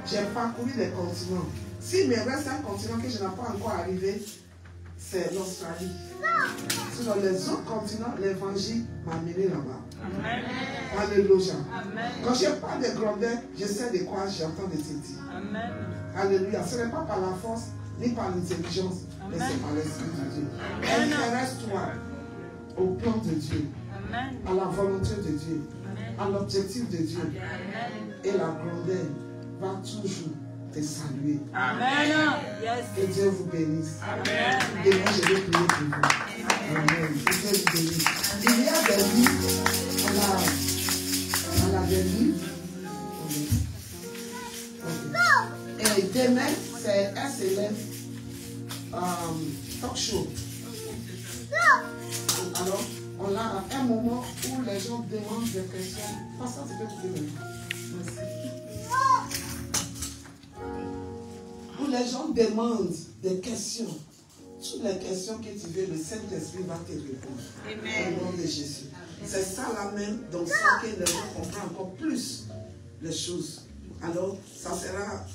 J'ai parcouru des continents. S'il me reste un continent que je n'ai pas encore arrivé, c'est l'Australie. Sur les autres continents, l'évangile m'a amené là-bas. Amen. Alléluia. Amen. Quand je parle de grandeur, je sais de quoi j'entends de te dire. Amen. Alléluia. Ce n'est pas par la force ni par l'intelligence, mais c'est par l'Esprit de Dieu. Intéresse-toi au plan de Dieu, Amen. à la volonté de Dieu, à l'objectif de Dieu. Amen. Et la grandeur va toujours te saluer. Amen. Yes. Que Dieu vous bénisse. Amen. Demain, je vais prier pour vous. Amen. Que Dieu vous bénisse. Il y a des livres, on a des livres. Et demain, c'est SLF talk show. Alors, on a un moment où les gens demandent des questions. Pasteur, tu peux couper maintenant. Merci. Où les gens demandent des questions. Toutes les questions que tu veux, le Saint-Esprit va te répondre. Amen. Au nom de Jésus. C'est ça là même, donc ça que les gens comprennent encore plus les choses. Alors, ça sera